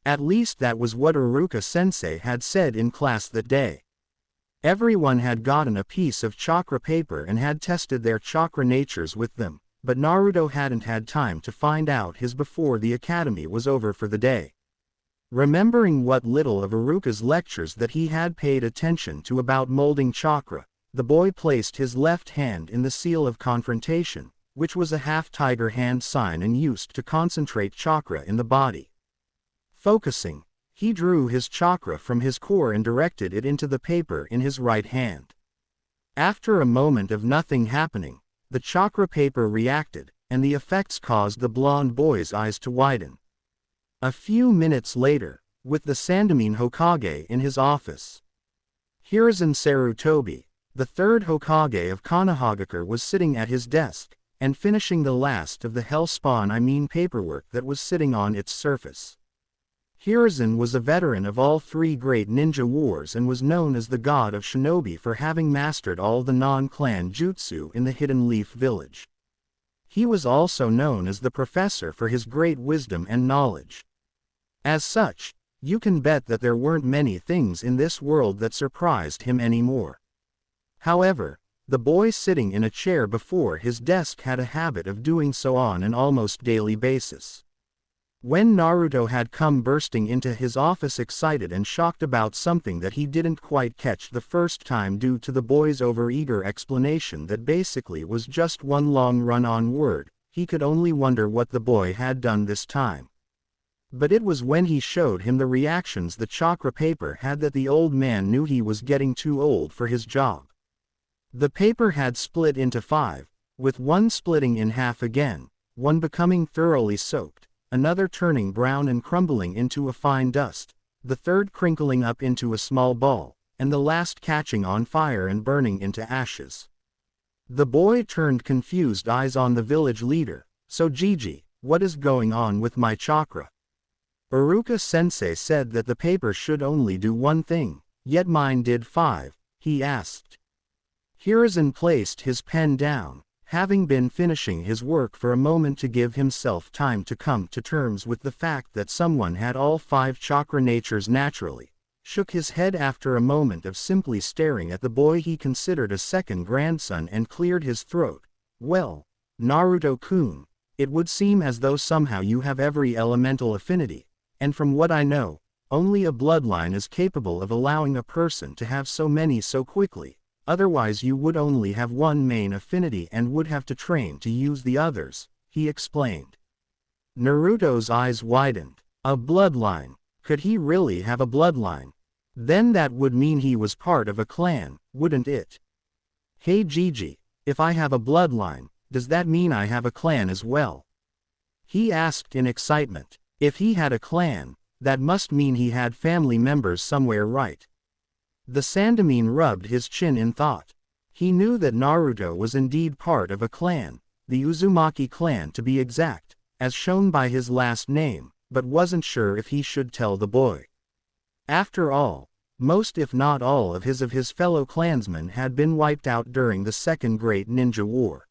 Speaker 1: At least that was what Iruka-sensei had said in class that day. Everyone had gotten a piece of chakra paper and had tested their chakra natures with them, but Naruto hadn't had time to find out his before the academy was over for the day. Remembering what little of Iruka's lectures that he had paid attention to about molding chakra, the boy placed his left hand in the seal of confrontation, which was a half-tiger hand sign and used to concentrate chakra in the body. Focusing, he drew his chakra from his core and directed it into the paper in his right hand. After a moment of nothing happening, the chakra paper reacted, and the effects caused the blonde boy's eyes to widen. A few minutes later, with the Sandaime Hokage in his office, Hiruzen Sarutobi, the third Hokage of Konohagakure, was sitting at his desk, and finishing the last of the Hellspawn paperwork that was sitting on its surface. Hiruzen was a veteran of all three great ninja wars and was known as the god of shinobi for having mastered all the non-clan jutsu in the Hidden Leaf village. He was also known as the professor for his great wisdom and knowledge. As such, you can bet that there weren't many things in this world that surprised him anymore. However, the boy sitting in a chair before his desk had a habit of doing so on an almost daily basis. When Naruto had come bursting into his office excited and shocked about something that he didn't quite catch the first time due to the boy's overeager explanation that basically was just one long run-on word, he could only wonder what the boy had done this time. But it was when he showed him the reactions the chakra paper had that the old man knew he was getting too old for his job. The paper had split into 5, with one splitting in half again, one becoming thoroughly soaked, another turning brown and crumbling into a fine dust, the third crinkling up into a small ball, and the last catching on fire and burning into ashes. The boy turned confused eyes on the village leader. "So Gigi, what is going on with my chakra? Iruka-sensei said that the paper should only do one thing, yet mine did 5, he asked. Hiruzen placed his pen down, having been finishing his work for a moment to give himself time to come to terms with the fact that someone had all 5 chakra natures naturally, shook his head after a moment of simply staring at the boy he considered a second grandson and cleared his throat. "Well, Naruto-kun, it would seem as though somehow you have every elemental affinity, and from what I know, only a bloodline is capable of allowing a person to have so many so quickly. Otherwise you would only have one main affinity and would have to train to use the others," he explained. Naruto's eyes widened. A bloodline? Could he really have a bloodline? Then that would mean he was part of a clan, wouldn't it? "Hey Gigi, if I have a bloodline, does that mean I have a clan as well?" he asked in excitement. If he had a clan, that must mean he had family members somewhere, right? The Sandaime rubbed his chin in thought. He knew that Naruto was indeed part of a clan, the Uzumaki clan to be exact, as shown by his last name, but wasn't sure if he should tell the boy. After all, most if not all of his fellow clansmen had been wiped out during the Second Great Ninja War.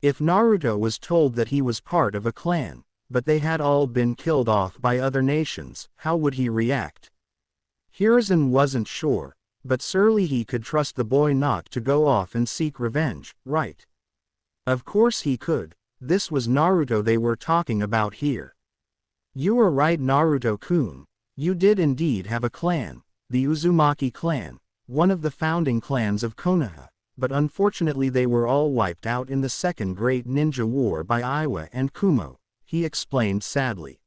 Speaker 1: If Naruto was told that he was part of a clan, but they had all been killed off by other nations, how would he react? Hiruzen wasn't sure, but surely he could trust the boy not to go off and seek revenge, right? Of course he could. This was Naruto they were talking about here. "You are right, Naruto-kun. You did indeed have a clan, the Uzumaki clan, one of the founding clans of Konoha, but unfortunately they were all wiped out in the Second Great Ninja War by Iwa and Kumo," he explained sadly.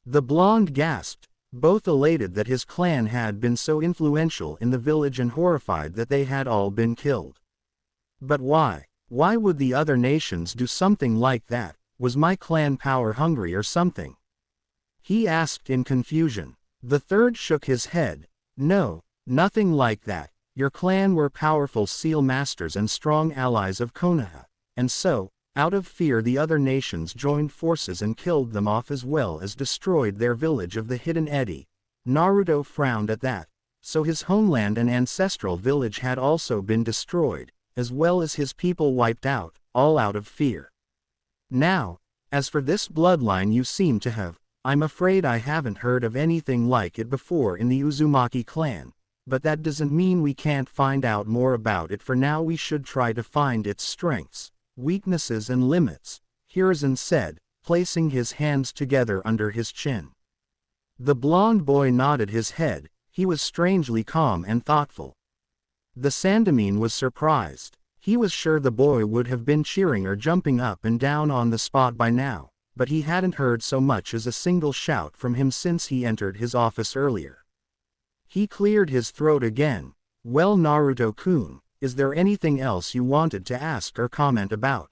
Speaker 1: The blonde gasped, both elated that his clan had been so influential in the village and horrified that they had all been killed. But why? Why would the other nations do something like that? Was my clan power hungry or something? He asked in confusion. The third shook his head. No, nothing like that. Your clan were powerful seal masters and strong allies of Konoha, and so, out of fear the other nations joined forces and killed them off as well as destroyed their village of the Hidden Eddy. Naruto frowned at that. So his homeland and ancestral village had also been destroyed, as well as his people wiped out, all out of fear. Now, as for this bloodline you seem to have, I'm afraid I haven't heard of anything like it before in the Uzumaki clan, but that doesn't mean we can't find out more about it. For now we should try to find its strengths, weaknesses and limits, Hiruzen said, placing his hands together under his chin. The blond boy nodded his head. He was strangely calm and thoughtful. The Sandaime was surprised. He was sure the boy would have been cheering or jumping up and down on the spot by now, but he hadn't heard so much as a single shout from him since he entered his office earlier. He cleared his throat again. Well, Naruto-kun, is there anything else you wanted to ask or comment about?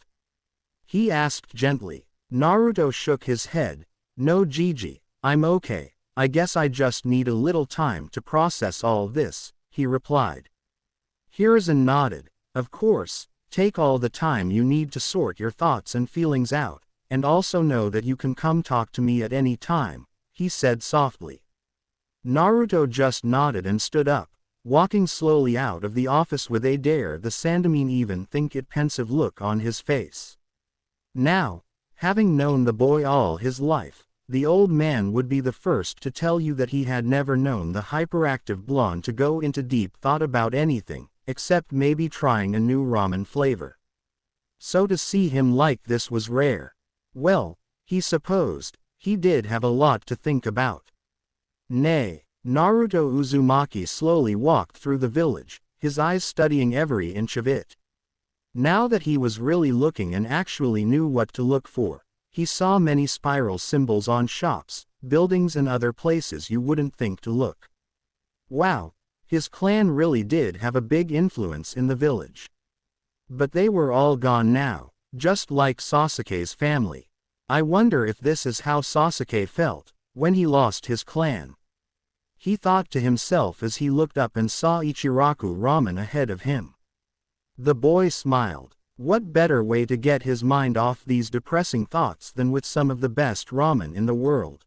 Speaker 1: He asked gently. Naruto shook his head. No, Gigi, I'm okay. I guess I just need a little time to process all this, he replied. Hiruzen nodded. Of course, take all the time you need to sort your thoughts and feelings out, and also know that you can come talk to me at any time, he said softly. Naruto just nodded and stood up, walking slowly out of the office with a dare the Sandaime even think it pensive look on his face. Now, having known the boy all his life, the old man would be the first to tell you that he had never known the hyperactive blonde to go into deep thought about anything, except maybe trying a new ramen flavor. So to see him like this was rare. Well, he supposed, he did have a lot to think about. Nay, Naruto Uzumaki slowly walked through the village, his eyes studying every inch of it. Now that he was really looking and actually knew what to look for, he saw many spiral symbols on shops, buildings and other places you wouldn't think to look. Wow, his clan really did have a big influence in the village. But they were all gone now, just like Sasuke's family. I wonder if this is how Sasuke felt when he lost his clan. He thought to himself as he looked up and saw Ichiraku Ramen ahead of him. The boy smiled. What better way to get his mind off these depressing thoughts than with some of the best ramen in the world?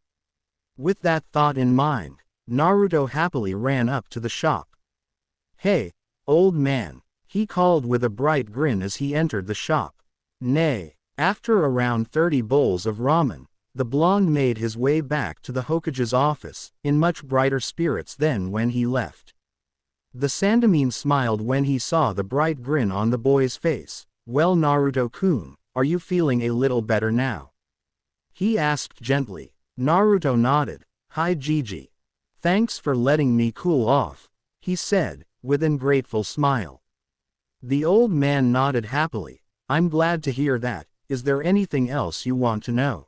Speaker 1: With that thought in mind, Naruto happily ran up to the shop. Hey, old man, he called with a bright grin as he entered the shop. Nay, after around 30 bowls of ramen, the blonde made his way back to the Hokage's office, in much brighter spirits than when he left. The Sandaime smiled when he saw the bright grin on the boy's face. Well, Naruto-kun, are you feeling a little better now? He asked gently. Naruto nodded. Hi Gigi. Thanks for letting me cool off, he said, with an grateful smile. The old man nodded happily. I'm glad to hear that. Is there anything else you want to know?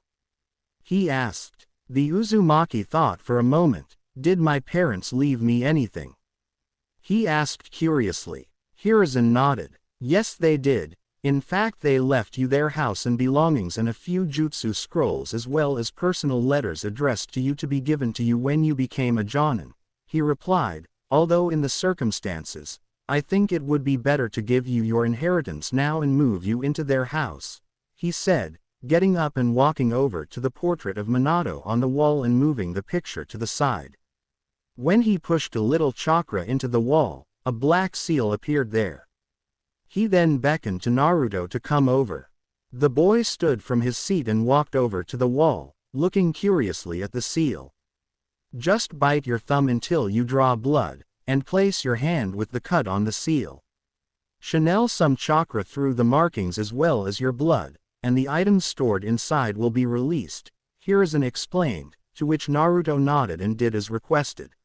Speaker 1: He asked. The Uzumaki thought for a moment. Did my parents leave me anything? He asked curiously. Hiruzen nodded. Yes, they did. In fact, they left you their house and belongings and a few jutsu scrolls as well as personal letters addressed to you to be given to you when you became a jonin, he replied, although in the circumstances, I think it would be better to give you your inheritance now and move you into their house, he said, getting up and walking over to the portrait of Minato on the wall and moving the picture to the side. When he pushed a little chakra into the wall, a black seal appeared there. He then beckoned to Naruto to come over. The boy stood from his seat and walked over to the wall, looking curiously at the seal. Just bite your thumb until you draw blood, and place your hand with the cut on the seal. Channel some chakra through the markings as well as your blood, and the items stored inside will be released, Hiruzen explained, to which Naruto nodded and did as requested.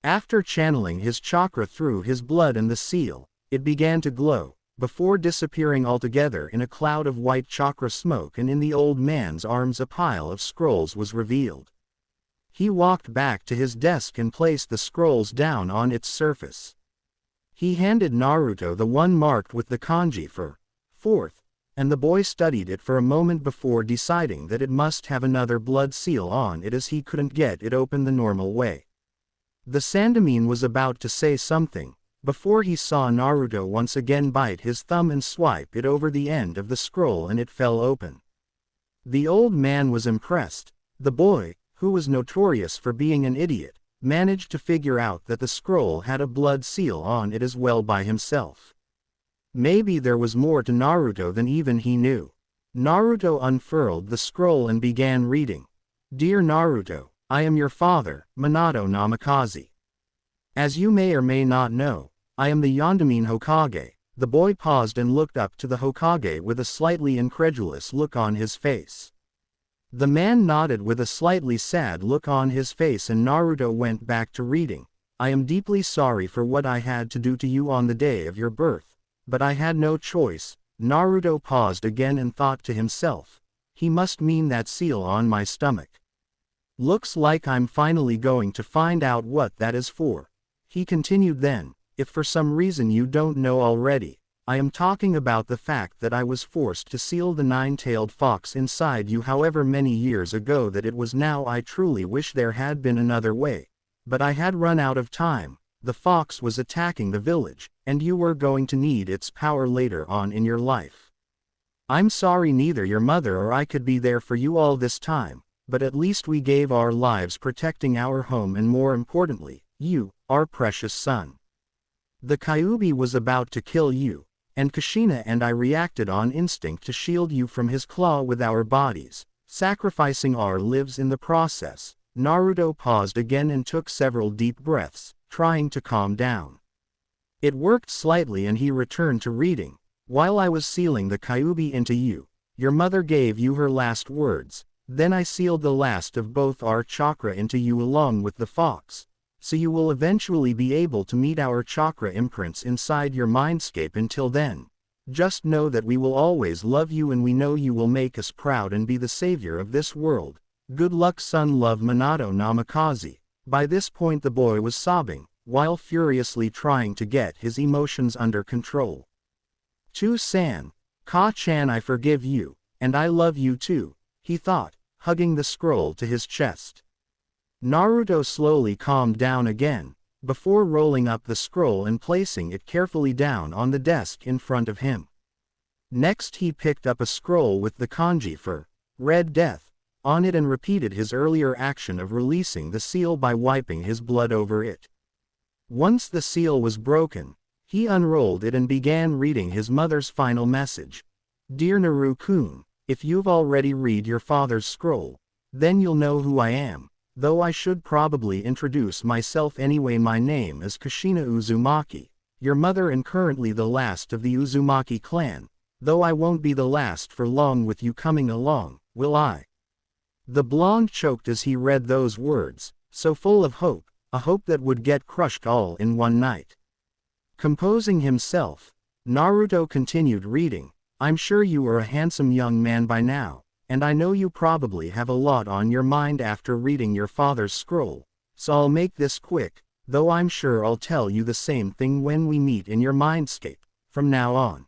Speaker 1: After channeling his chakra through his blood and the seal, it began to glow, before disappearing altogether in a cloud of white chakra smoke, and in the old man's arms a pile of scrolls was revealed. He walked back to his desk and placed the scrolls down on its surface. He handed Naruto the one marked with the kanji for fourth, and the boy studied it for a moment before deciding that it must have another blood seal on it, as he couldn't get it open the normal way. The Sandaime was about to say something, before he saw Naruto once again bite his thumb and swipe it over the end of the scroll, and it fell open. The old man was impressed. The boy, who was notorious for being an idiot, managed to figure out that the scroll had a blood seal on it as well by himself. Maybe there was more to Naruto than even he knew. Naruto unfurled the scroll and began reading. Dear Naruto, I am your father, Minato Namikaze. As you may or may not know, I am the Yondaime Hokage. The boy paused and looked up to the Hokage with a slightly incredulous look on his face. The man nodded with a slightly sad look on his face, and Naruto went back to reading. I am deeply sorry for what I had to do to you on the day of your birth, but I had no choice. Naruto paused again and thought to himself, he must mean that seal on my stomach. Looks like I'm finally going to find out what that is for. He continued then, if for some reason you don't know already, I am talking about the fact that I was forced to seal the nine-tailed fox inside you however many years ago that it was now. I truly wish there had been another way, but I had run out of time. The fox was attacking the village, and you were going to need its power later on in your life. I'm sorry neither your mother or I could be there for you all this time, but at least we gave our lives protecting our home and, more importantly, you, our precious son. The Kyuubi was about to kill you, and Kushina and I reacted on instinct to shield you from his claw with our bodies, sacrificing our lives in the process. Naruto paused again and took several deep breaths, trying to calm down. It worked slightly, and he returned to reading. While I was sealing the Kyuubi into you, your mother gave you her last words. Then I sealed the last of both our chakra into you along with the fox, so you will eventually be able to meet our chakra imprints inside your mindscape. Until then, just know that we will always love you, and we know you will make us proud and be the savior of this world. Good luck, son. Love, Minato Namikaze. By this point the boy was sobbing, while furiously trying to get his emotions under control. Chu-san, Ka-chan, I forgive you, and I love you too, he thought, hugging the scroll to his chest. Naruto slowly calmed down again, before rolling up the scroll and placing it carefully down on the desk in front of him. Next he picked up a scroll with the kanji for Red Death on it and repeated his earlier action of releasing the seal by wiping his blood over it. Once the seal was broken, he unrolled it and began reading his mother's final message. Dear Naru-kun, if you've already read your father's scroll, then you'll know who I am. Though I should probably introduce myself anyway. My name is Kushina Uzumaki, your mother, and currently the last of the Uzumaki clan, though I won't be the last for long with you coming along, will I? The blonde choked as he read those words, so full of hope, a hope that would get crushed all in one night. Composing himself, Naruto continued reading. I'm sure you are a handsome young man by now, and I know you probably have a lot on your mind after reading your father's scroll, so I'll make this quick, though I'm sure I'll tell you the same thing when we meet in your mindscape. From now on,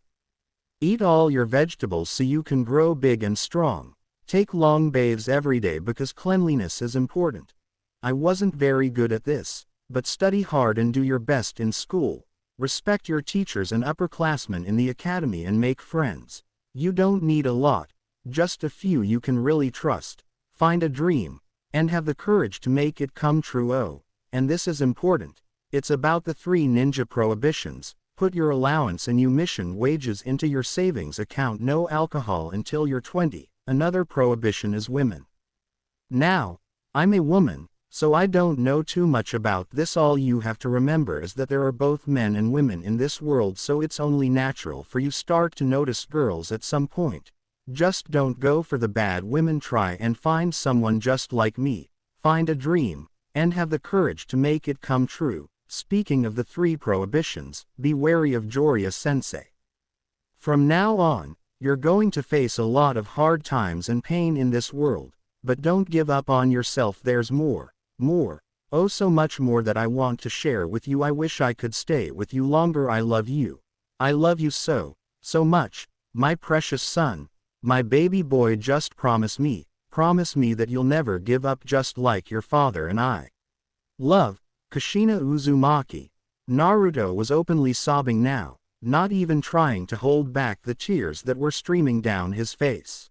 Speaker 1: eat all your vegetables so you can grow big and strong. Take long baths every day because cleanliness is important. I wasn't very good at this, but study hard and do your best in school. Respect your teachers and upperclassmen in the academy and make friends. You don't need a lot. Just a few you can really trust. Find a dream, and have the courage to make it come true. Oh, and this is important. It's about the 3 ninja prohibitions. Put your allowance and mission wages into your savings account. No alcohol until you're 20. Another prohibition is women. Now, I'm a woman, so I don't know too much about this. All you have to remember is that there are both men and women in this world, so it's only natural for you start to notice girls at some point. Just don't go for the bad women. Try and find someone just like me. Find a dream, and have the courage to make it come true. Speaking of the 3 prohibitions, be wary of Jiraiya-sensei. From now on, you're going to face a lot of hard times and pain in this world, but don't give up on yourself. There's more, oh so much more that I want to share with you. I wish I could stay with you longer. I love you. I love you so much, my precious son, my baby boy. Just promise me that you'll never give up, just like your father and I. Love, Kushina Uzumaki. Naruto was openly sobbing now, not even trying to hold back the tears that were streaming down his face.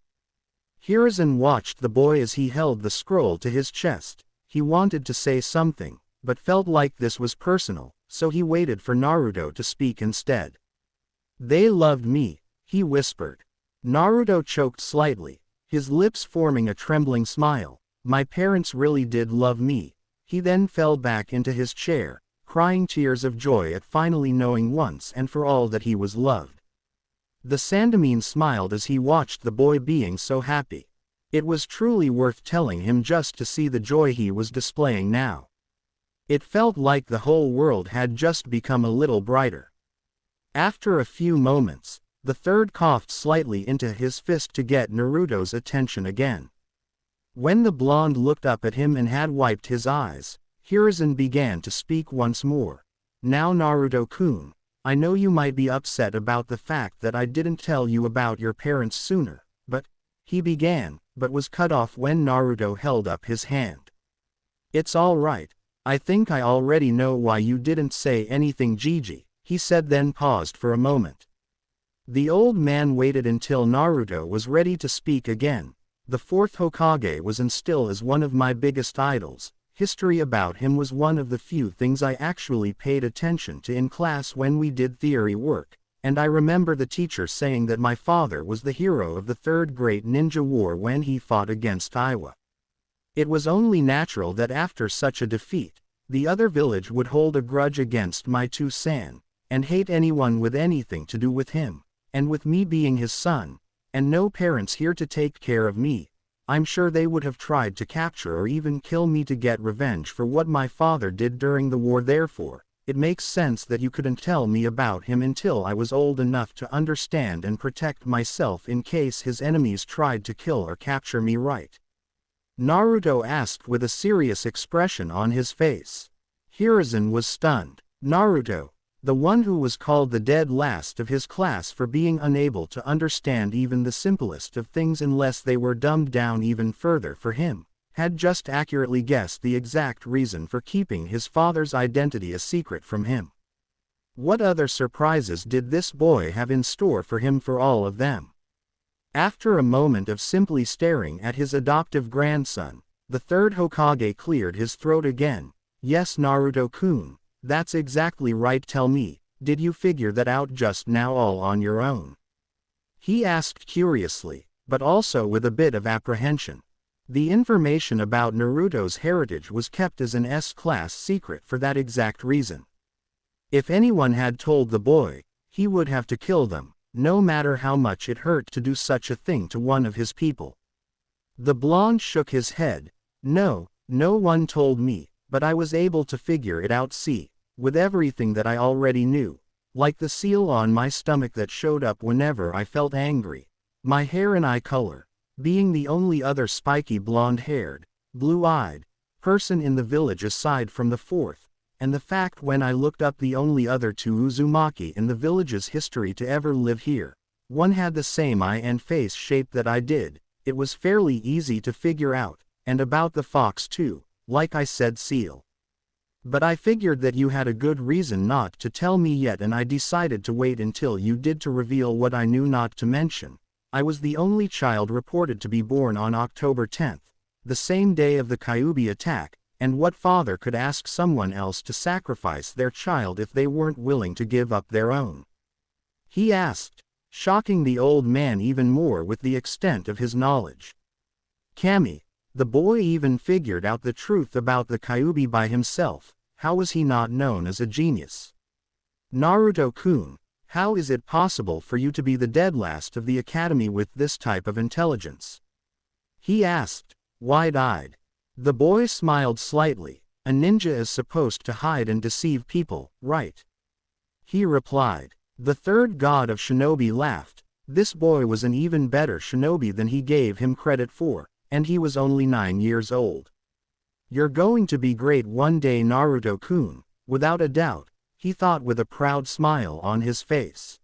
Speaker 1: Hiruzen watched the boy as he held the scroll to his chest. He wanted to say something, but felt like this was personal, so he waited for Naruto to speak instead. They loved me, he whispered. Naruto choked slightly, his lips forming a trembling smile. My parents really did love me. He then fell back into his chair, crying tears of joy at finally knowing once and for all that he was loved. The Sandamine smiled as he watched the boy being so happy. It was truly worth telling him just to see the joy he was displaying now. It felt like the whole world had just become a little brighter. After a few moments, the third coughed slightly into his fist to get Naruto's attention again. When the blonde looked up at him and had wiped his eyes, Hiruzen began to speak once more. Now Naruto-kun, I know you might be upset about the fact that I didn't tell you about your parents sooner, but, he began, but was cut off when Naruto held up his hand. It's all right. I think I already know why you didn't say anything, Gigi, he said, then paused for a moment. The old man waited until Naruto was ready to speak again. The fourth Hokage was and still is one of my biggest idols. History about him was one of the few things I actually paid attention to in class when we did theory work, and I remember the teacher saying that my father was the hero of the Third Great Ninja War when he fought against Iwa. It was only natural that after such a defeat, the other village would hold a grudge against my two-san, and hate anyone with anything to do with him, and with me being his son, and no parents here to take care of me, I'm sure they would have tried to capture or even kill me to get revenge for what my father did during the war. Therefore, it makes sense that you couldn't tell me about him until I was old enough to understand and protect myself in case his enemies tried to kill or capture me, right? Naruto asked with a serious expression on his face. Hiruzen was stunned. Naruto, the one who was called the dead last of his class for being unable to understand even the simplest of things unless they were dumbed down even further for him, had just accurately guessed the exact reason for keeping his father's identity a secret from him. What other surprises did this boy have in store for him for all of them? After a moment of simply staring at his adoptive grandson, the third Hokage cleared his throat again. Yes, Naruto-kun. That's exactly right. Tell me, did you figure that out just now all on your own? He asked curiously, but also with a bit of apprehension. The information about Naruto's heritage was kept as an S-class secret for that exact reason. If anyone had told the boy, he would have to kill them, no matter how much it hurt to do such a thing to one of his people. The blonde shook his head. No one told me. But I was able to figure it out, see, with everything that I already knew, like the seal on my stomach that showed up whenever I felt angry, my hair and eye color, being the only other spiky blonde-haired, blue-eyed person in the village aside from the fourth, and the fact when I looked up the only other two Uzumaki in the village's history to ever live here, one had the same eye and face shape that I did, it was fairly easy to figure out, and about the fox too. Like I said, seal. But I figured that you had a good reason not to tell me yet, and I decided to wait until you did to reveal what I knew. Not to mention, I was the only child reported to be born on October 10th, the same day of the Kyuubi attack, and what father could ask someone else to sacrifice their child if they weren't willing to give up their own? He asked, shocking the old man even more with the extent of his knowledge. Kami. The boy even figured out the truth about the Kyuubi by himself. How was he not known as a genius? Naruto-kun, how is it possible for you to be the dead last of the academy with this type of intelligence? He asked, wide-eyed. The boy smiled slightly. A ninja is supposed to hide and deceive people, right? He replied. The third god of shinobi laughed. This boy was an even better shinobi than he gave him credit for, and he was only 9 years old. You're going to be great one day, Naruto-kun, without a doubt, he thought with a proud smile on his face.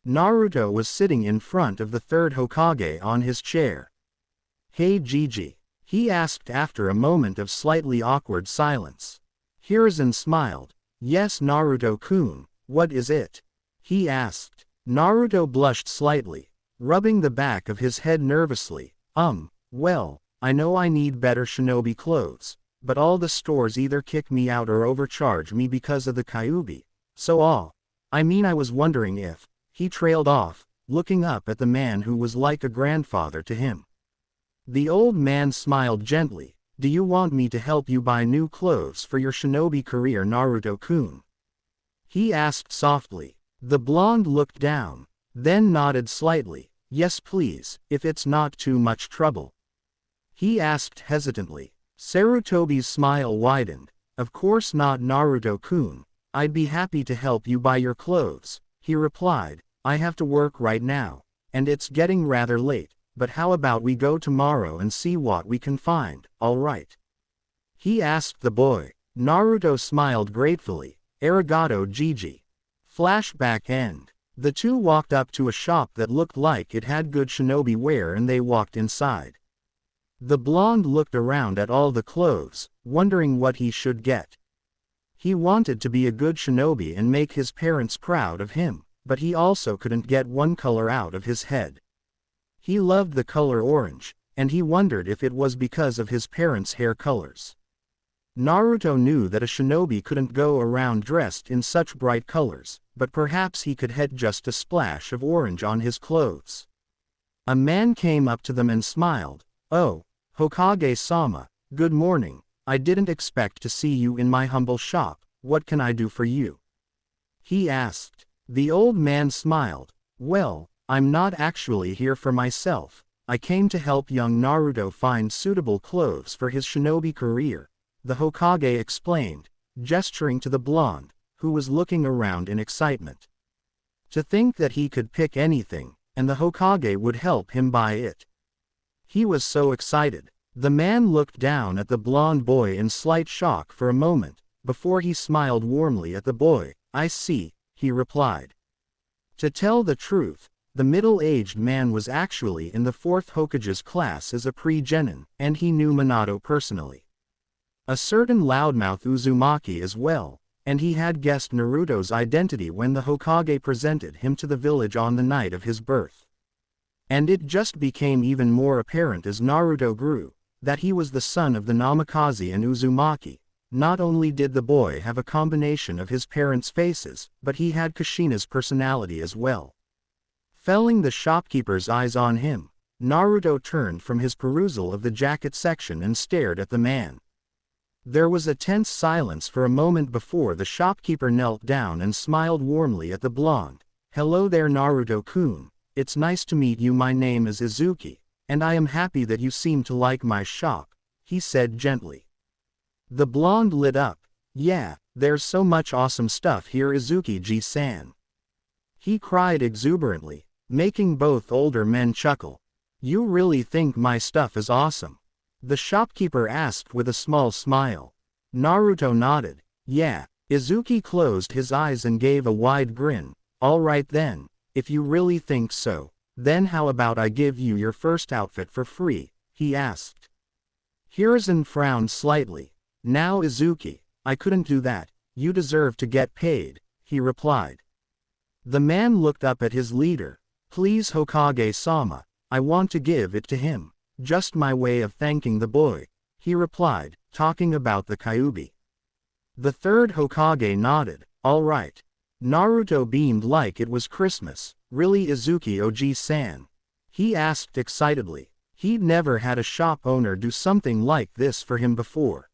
Speaker 1: Naruto was sitting in front of the third Hokage on his chair. Hey Gigi, he asked after a moment of slightly awkward silence. Hiruzen smiled. Yes Naruto-kun, what is it? He asked. Naruto blushed slightly, rubbing the back of his head nervously. Well, I know I need better shinobi clothes, but all the stores either kick me out or overcharge me because of the Kyuubi, so I was wondering if, he trailed off, looking up at the man who was like a grandfather to him. The old man smiled gently. Do you want me to help you buy new clothes for your shinobi career, Naruto-kun? He asked softly. The blonde looked down, then nodded slightly. Yes please, if it's not too much trouble. He asked hesitantly. Sarutobi's smile widened. Of course not Naruto-kun, I'd be happy to help you buy your clothes, he replied. I have to work right now, and it's getting rather late, but how about we go tomorrow and see what we can find, alright? He asked the boy. Naruto smiled gratefully. Arigato Gigi. Flashback end. The two walked up to a shop that looked like it had good shinobi wear and they walked inside. The blonde looked around at all the clothes, wondering what he should get. He wanted to be a good shinobi and make his parents proud of him, but he also couldn't get one color out of his head. He loved the color orange, and he wondered if it was because of his parents' hair colors. Naruto knew that a shinobi couldn't go around dressed in such bright colors, but perhaps he could get just a splash of orange on his clothes. A man came up to them and smiled. Oh, Hokage-sama, good morning. I didn't expect to see you in my humble shop. What can I do for you? He asked. The old man smiled. Well, I'm not actually here for myself. I came to help young Naruto find suitable clothes for his shinobi career, the Hokage explained, gesturing to the blonde, who was looking around in excitement. To think that he could pick anything, and the Hokage would help him buy it. He was so excited. The man looked down at the blonde boy in slight shock for a moment, before he smiled warmly at the boy. I see, he replied. To tell the truth, the middle-aged man was actually in the 4th Hokage's class as a pre-genin, and he knew Minato personally. A certain loudmouth Uzumaki as well, and he had guessed Naruto's identity when the Hokage presented him to the village on the night of his birth. And it just became even more apparent as Naruto grew, that he was the son of the Namikaze and Uzumaki. Not only did the boy have a combination of his parents' faces, but he had Kushina's personality as well. Felling the shopkeeper's eyes on him, Naruto turned from his perusal of the jacket section and stared at the man. There was a tense silence for a moment before the shopkeeper knelt down and smiled warmly at the blonde. Hello there Naruto-kun, it's nice to meet you. My name is Izuki, and I am happy that you seem to like my shop, he said gently. The blonde lit up. Yeah, there's so much awesome stuff here Izuki-ji-san. He cried exuberantly, making both older men chuckle. You really think my stuff is awesome? The shopkeeper asked with a small smile. Naruto nodded. Yeah. Izuki closed his eyes and gave a wide grin. Alright then, if you really think so, then how about I give you your first outfit for free, he asked. Hiruzen frowned slightly. Now Izuki, I couldn't do that, you deserve to get paid, he replied. The man looked up at his leader. Please Hokage-sama, I want to give it to him. Just my way of thanking the boy, he replied, talking about the Kyuubi. The third Hokage nodded. All right. Naruto beamed like it was Christmas. Really Izuki-oji-san? He asked excitedly. He'd never had a shop owner do something like this for him before.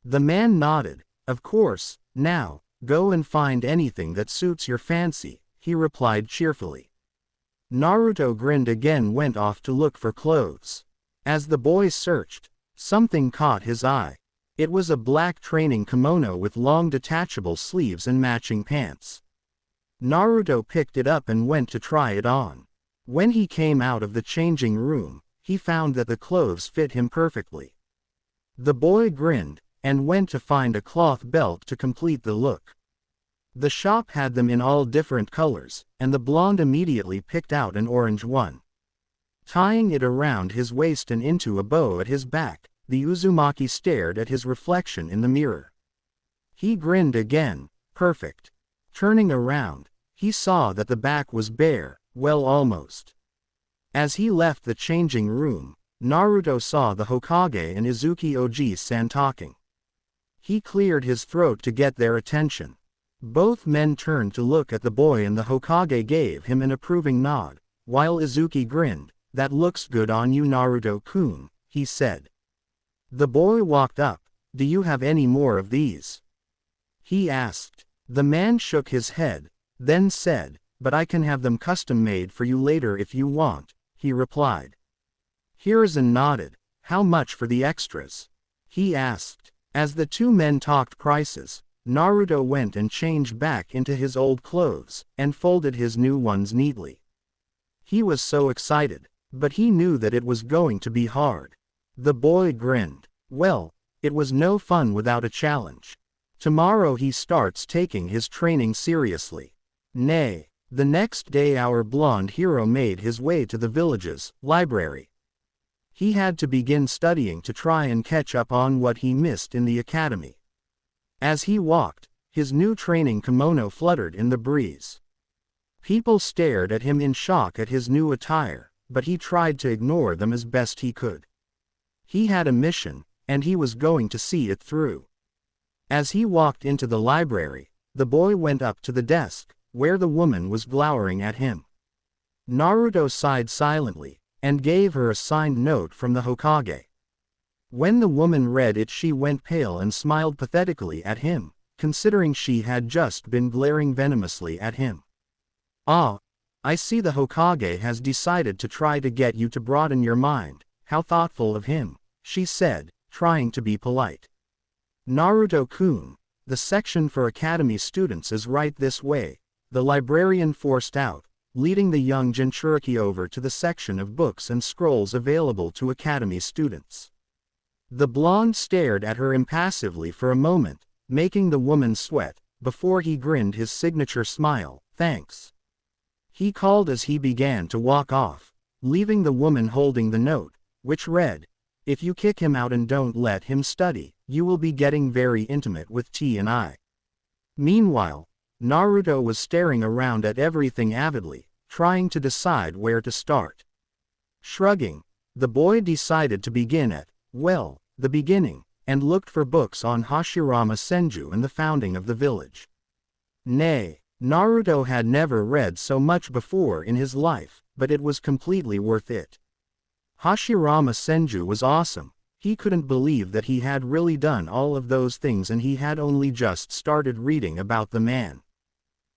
Speaker 1: The man nodded. Of course, now, go and find anything that suits your fancy, he replied cheerfully. Naruto grinned again, went off to look for clothes. As the boy searched, something caught his eye. It was a black training kimono with long detachable sleeves and matching pants. Naruto picked it up and went to try it on. When he came out of the changing room, he found that the clothes fit him perfectly. The boy grinned, and went to find a cloth belt to complete the look. The shop had them in all different colors, and the blonde immediately picked out an orange one. Tying it around his waist and into a bow at his back, the Uzumaki stared at his reflection in the mirror. He grinned again. Perfect. Turning around, he saw that the back was bare, well almost. As he left the changing room, Naruto saw the Hokage and Izuki Oji-san talking. He cleared his throat to get their attention. Both men turned to look at the boy and the Hokage gave him an approving nod, while Izuki grinned. "That looks good on you, Naruto-kun," he said. The boy walked up. "Do you have any more of these?" he asked. The man shook his head, then said, "But I can have them custom made for you later if you want," he replied. Hiruzen nodded. "How much for the extras?" he asked. As the two men talked prices, Naruto went and changed back into his old clothes, and folded his new ones neatly. He was so excited, but he knew that it was going to be hard. The boy grinned. Well, it was no fun without a challenge. Tomorrow he starts taking his training seriously. Nay, the next day our blonde hero made his way to the village's library. He had to begin studying to try and catch up on what he missed in the academy. As he walked, his new training kimono fluttered in the breeze. People stared at him in shock at his new attire, but he tried to ignore them as best he could. He had a mission, and he was going to see it through. As he walked into the library, the boy went up to the desk, where the woman was glowering at him. Naruto sighed silently, and gave her a signed note from the Hokage. When the woman read it, she went pale and smiled pathetically at him, considering she had just been glaring venomously at him. "Ah, I see the Hokage has decided to try to get you to broaden your mind. How thoughtful of him," she said, trying to be polite. "Naruto-kun, the section for academy students is right this way," the librarian forced out, leading the young Jinchuriki over to the section of books and scrolls available to academy students. The blonde stared at her impassively for a moment, making the woman sweat, before he grinned his signature smile. "Thanks," he called as he began to walk off, leaving the woman holding the note, which read, "If you kick him out and don't let him study, you will be getting very intimate with T and I." Meanwhile, Naruto was staring around at everything avidly, trying to decide where to start. Shrugging, the boy decided to begin at, well, the beginning, and looked for books on Hashirama Senju and the founding of the village. Nay, Naruto had never read so much before in his life, but it was completely worth it. Hashirama Senju was awesome. He couldn't believe that he had really done all of those things and he had only just started reading about the man.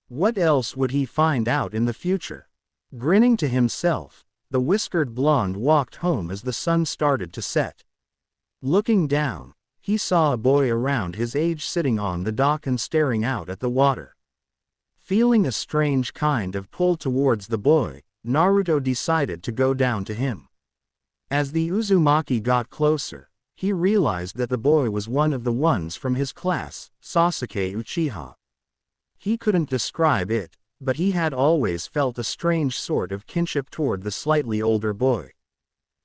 Speaker 1: What else would he find out in the future? Grinning to himself, the whiskered blonde walked home as the sun started to set. Looking down, he saw a boy around his age sitting on the dock and staring out at the water. Feeling a strange kind of pull towards the boy, Naruto decided to go down to him. As the Uzumaki got closer, he realized that the boy was one of the ones from his class, Sasuke Uchiha. He couldn't describe it, but he had always felt a strange sort of kinship toward the slightly older boy.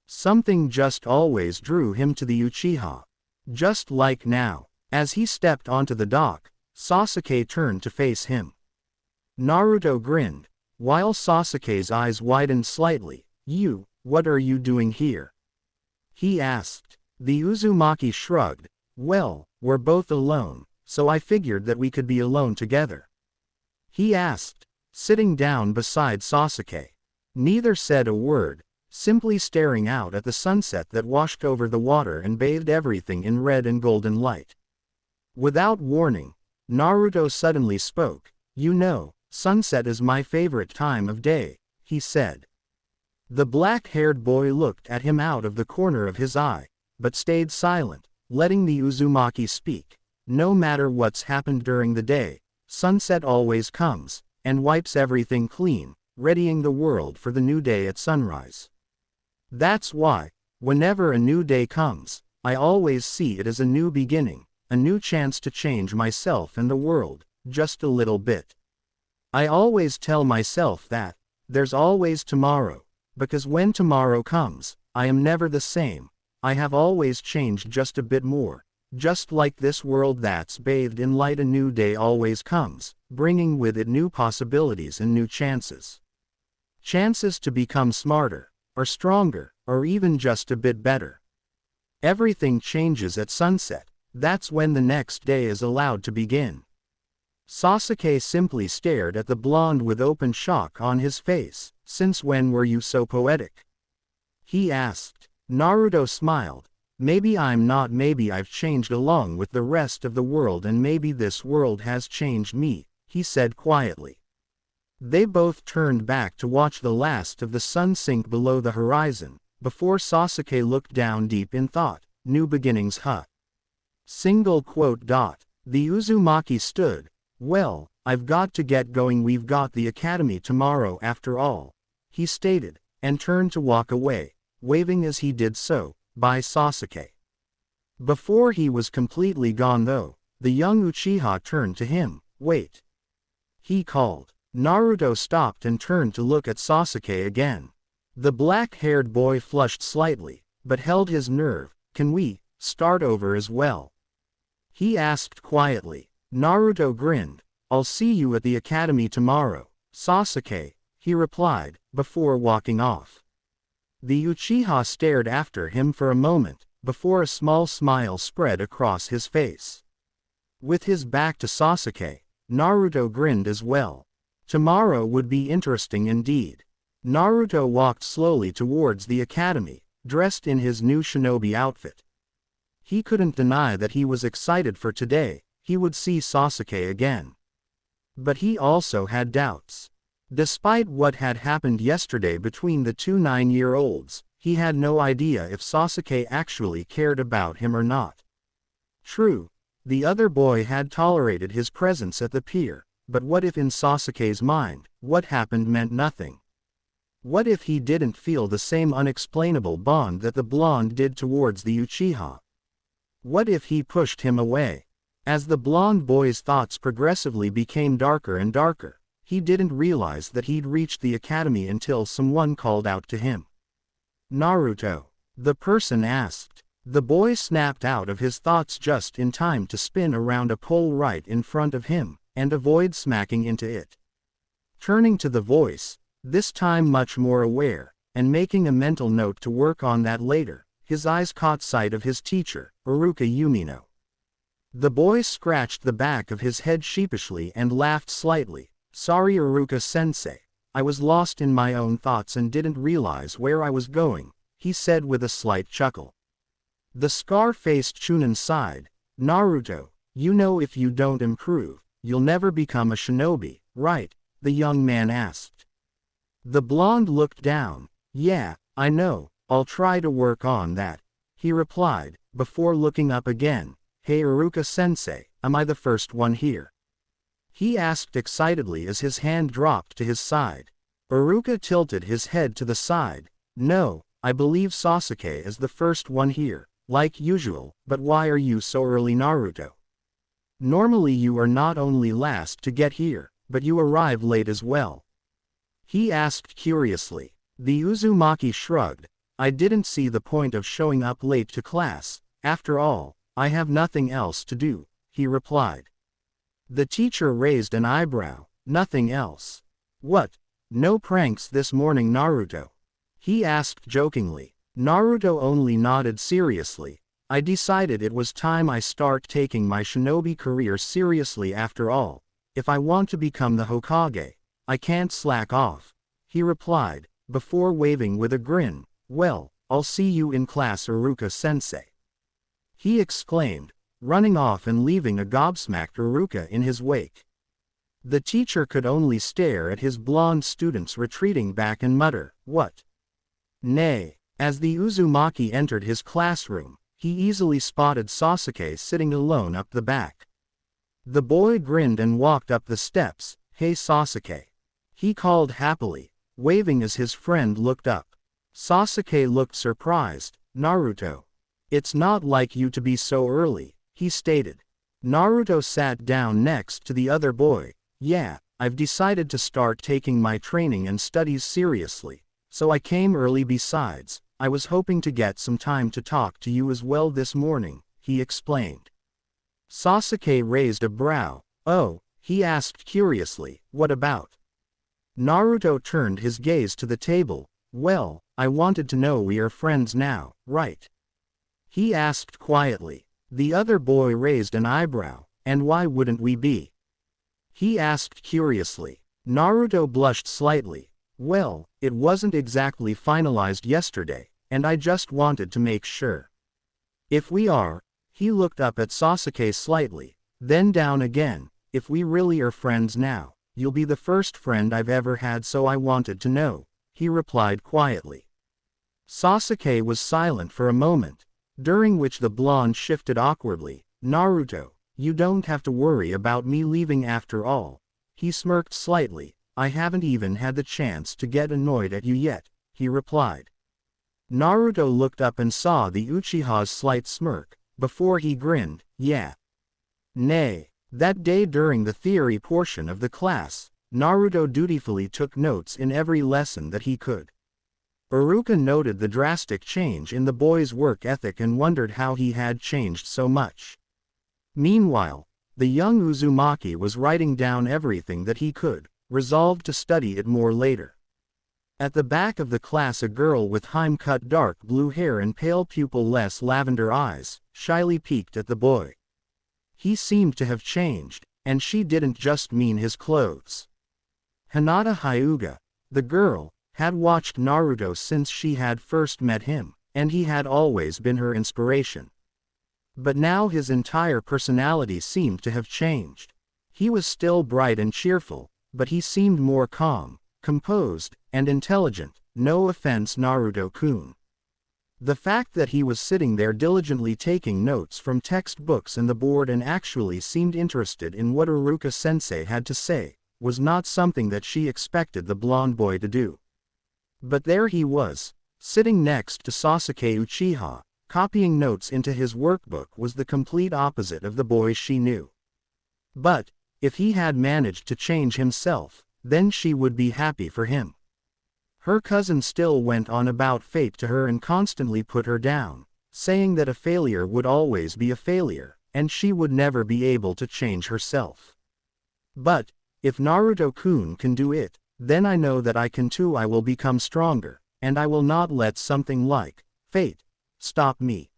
Speaker 1: Something just always drew him to the Uchiha. Just like now, as he stepped onto the dock, Sasuke turned to face him. Naruto grinned, while Sasuke's eyes widened slightly. What are you doing here?" he asked. The Uzumaki shrugged. "Well, we're both alone, so I figured that we could be alone together," he asked, sitting down beside Sasuke. Neither said a word, simply staring out at the sunset that washed over the water and bathed everything in red and golden light. Without warning, Naruto suddenly spoke. "You know, sunset is my favorite time of day," he said. The black-haired boy looked at him out of the corner of his eye, but stayed silent, letting the Uzumaki speak. "No matter what's happened during the day, sunset always comes, and wipes everything clean, readying the world for the new day at sunrise. That's why, whenever a new day comes, I always see it as a new beginning, a new chance to change myself and the world, just a little bit. I always tell myself that, there's always tomorrow, because when tomorrow comes, I am never the same. I have always changed just a bit more, just like this world that's bathed in light. A new day always comes, bringing with it new possibilities and new chances. Chances to become smarter, or stronger, or even just a bit better. Everything changes at sunset. That's when the next day is allowed to begin. Sasuke simply stared at the blonde with open shock on his face. Since when were you so poetic? He asked. Naruto smiled. Maybe I'm not. Maybe I've changed along with the rest of the world, and maybe this world has changed me, he said quietly. They both turned back to watch the last of the sun sink below the horizon, before Sasuke looked down deep in thought. New beginnings, huh? Single quote. The Uzumaki stood. Well, I've got to get going. We've got the academy tomorrow after all, he stated, and turned to walk away, waving as he did so. Bye, Sasuke. Before he was completely gone though, the young Uchiha turned to him. Wait. He called. Naruto stopped and turned to look at Sasuke again. The black-haired boy flushed slightly, but held his nerve. Can we start over as well? He asked quietly. Naruto grinned. I'll see you at the academy tomorrow, Sasuke, he replied, before walking off. The Uchiha stared after him for a moment, before a small smile spread across his face. With his back to Sasuke, Naruto grinned as well. Tomorrow would be interesting indeed. Naruto walked slowly towards the academy, dressed in his new shinobi outfit. He couldn't deny that he was excited for today. He would see Sasuke again. But he also had doubts. Despite what had happened yesterday between the two 9-year-olds, he had no idea if Sasuke actually cared about him or not. True, the other boy had tolerated his presence at the pier, but what if in Sasuke's mind, what happened meant nothing? What if he didn't feel the same unexplainable bond that the blonde did towards the Uchiha? What if he pushed him away? As the blonde boy's thoughts progressively became darker and darker, he didn't realize that he'd reached the academy until someone called out to him. Naruto, the person asked. The boy snapped out of his thoughts just in time to spin around a pole right in front of him, and avoid smacking into it. Turning to the voice, this time much more aware, and making a mental note to work on that later, his eyes caught sight of his teacher, Iruka Umino. The boy scratched the back of his head sheepishly and laughed slightly. Sorry Iruka-sensei, I was lost in my own thoughts and didn't realize where I was going, he said with a slight chuckle. The scar-faced Chunin sighed. Naruto, you know if you don't improve, you'll never become a shinobi, right? The young man asked. The blonde looked down. Yeah, I know, I'll try to work on that, he replied, before looking up again. Hey Iruka-sensei, am I the first one here? He asked excitedly as his hand dropped to his side. Iruka tilted his head to the side. No, I believe Sasuke is the first one here, like usual, but why are you so early, Naruto? Normally you are not only last to get here, but you arrive late as well. He asked curiously. The Uzumaki shrugged. I didn't see the point of showing up late to class. After all, I have nothing else to do, he replied. The teacher raised an eyebrow. Nothing else? What? No pranks this morning, Naruto? He asked jokingly. Naruto only nodded seriously. I decided it was time I start taking my shinobi career seriously after all. If I want to become the Hokage, I can't slack off, he replied, before waving with a grin. Well, I'll see you in class, Iruka-sensei, he exclaimed, running off and leaving a gobsmacked Iruka in his wake. The teacher could only stare at his blonde students retreating back and mutter, what? Nay. As the Uzumaki entered his classroom, he easily spotted Sasuke sitting alone up the back. The boy grinned and walked up the steps, "Hey Sasuke," he called happily, waving as his friend looked up. Sasuke looked surprised. "Naruto. It's not like you to be so early," he stated. Naruto sat down next to the other boy. "Yeah, I've decided to start taking my training and studies seriously, so I came early. Besides, I was hoping to get some time to talk to you as well this morning," he explained. Sasuke raised a brow. "Oh," he asked curiously, "what about?" Naruto turned his gaze to the table. "Well, I wanted to know we are friends now, right?" he asked quietly. The other boy raised an eyebrow. "And why wouldn't we be?" he asked curiously. Naruto blushed slightly. "Well, it wasn't exactly finalized yesterday, and I just wanted to make sure. If we are," he looked up at Sasuke slightly, then down again, "if we really are friends now, you'll be the first friend I've ever had, so I wanted to know," he replied quietly. Sasuke was silent for a moment, during which the blonde shifted awkwardly. "Naruto, you don't have to worry about me leaving after all," he smirked slightly. "I haven't even had the chance to get annoyed at you yet," he replied. Naruto looked up and saw the Uchiha's slight smirk, before he grinned. "Yeah. Nay." That day during the theory portion of the class, Naruto dutifully took notes in every lesson that he could. Iruka noted the drastic change in the boy's work ethic and wondered how he had changed so much. Meanwhile, the young Uzumaki was writing down everything that he could, resolved to study it more later. At the back of the class, a girl with hime-cut dark blue hair and pale pupil-less lavender eyes, shyly peeked at the boy. He seemed to have changed, and she didn't just mean his clothes. Hinata Hyuga, the girl, had watched Naruto since she had first met him, and he had always been her inspiration. But now his entire personality seemed to have changed. He was still bright and cheerful, but he seemed more calm, composed, and intelligent. "No offense, Naruto-kun." The fact that he was sitting there diligently taking notes from textbooks and the board and actually seemed interested in what Iruka-sensei had to say, was not something that she expected the blonde boy to do. But there he was, sitting next to Sasuke Uchiha, copying notes into his workbook. Was the complete opposite of the boy she knew. But, if he had managed to change himself, then she would be happy for him. Her cousin still went on about fate to her and constantly put her down, saying that a failure would always be a failure, and she would never be able to change herself. But, if Naruto-kun can do it, then I know that I can too. I will become stronger, and I will not let something like fate stop me,"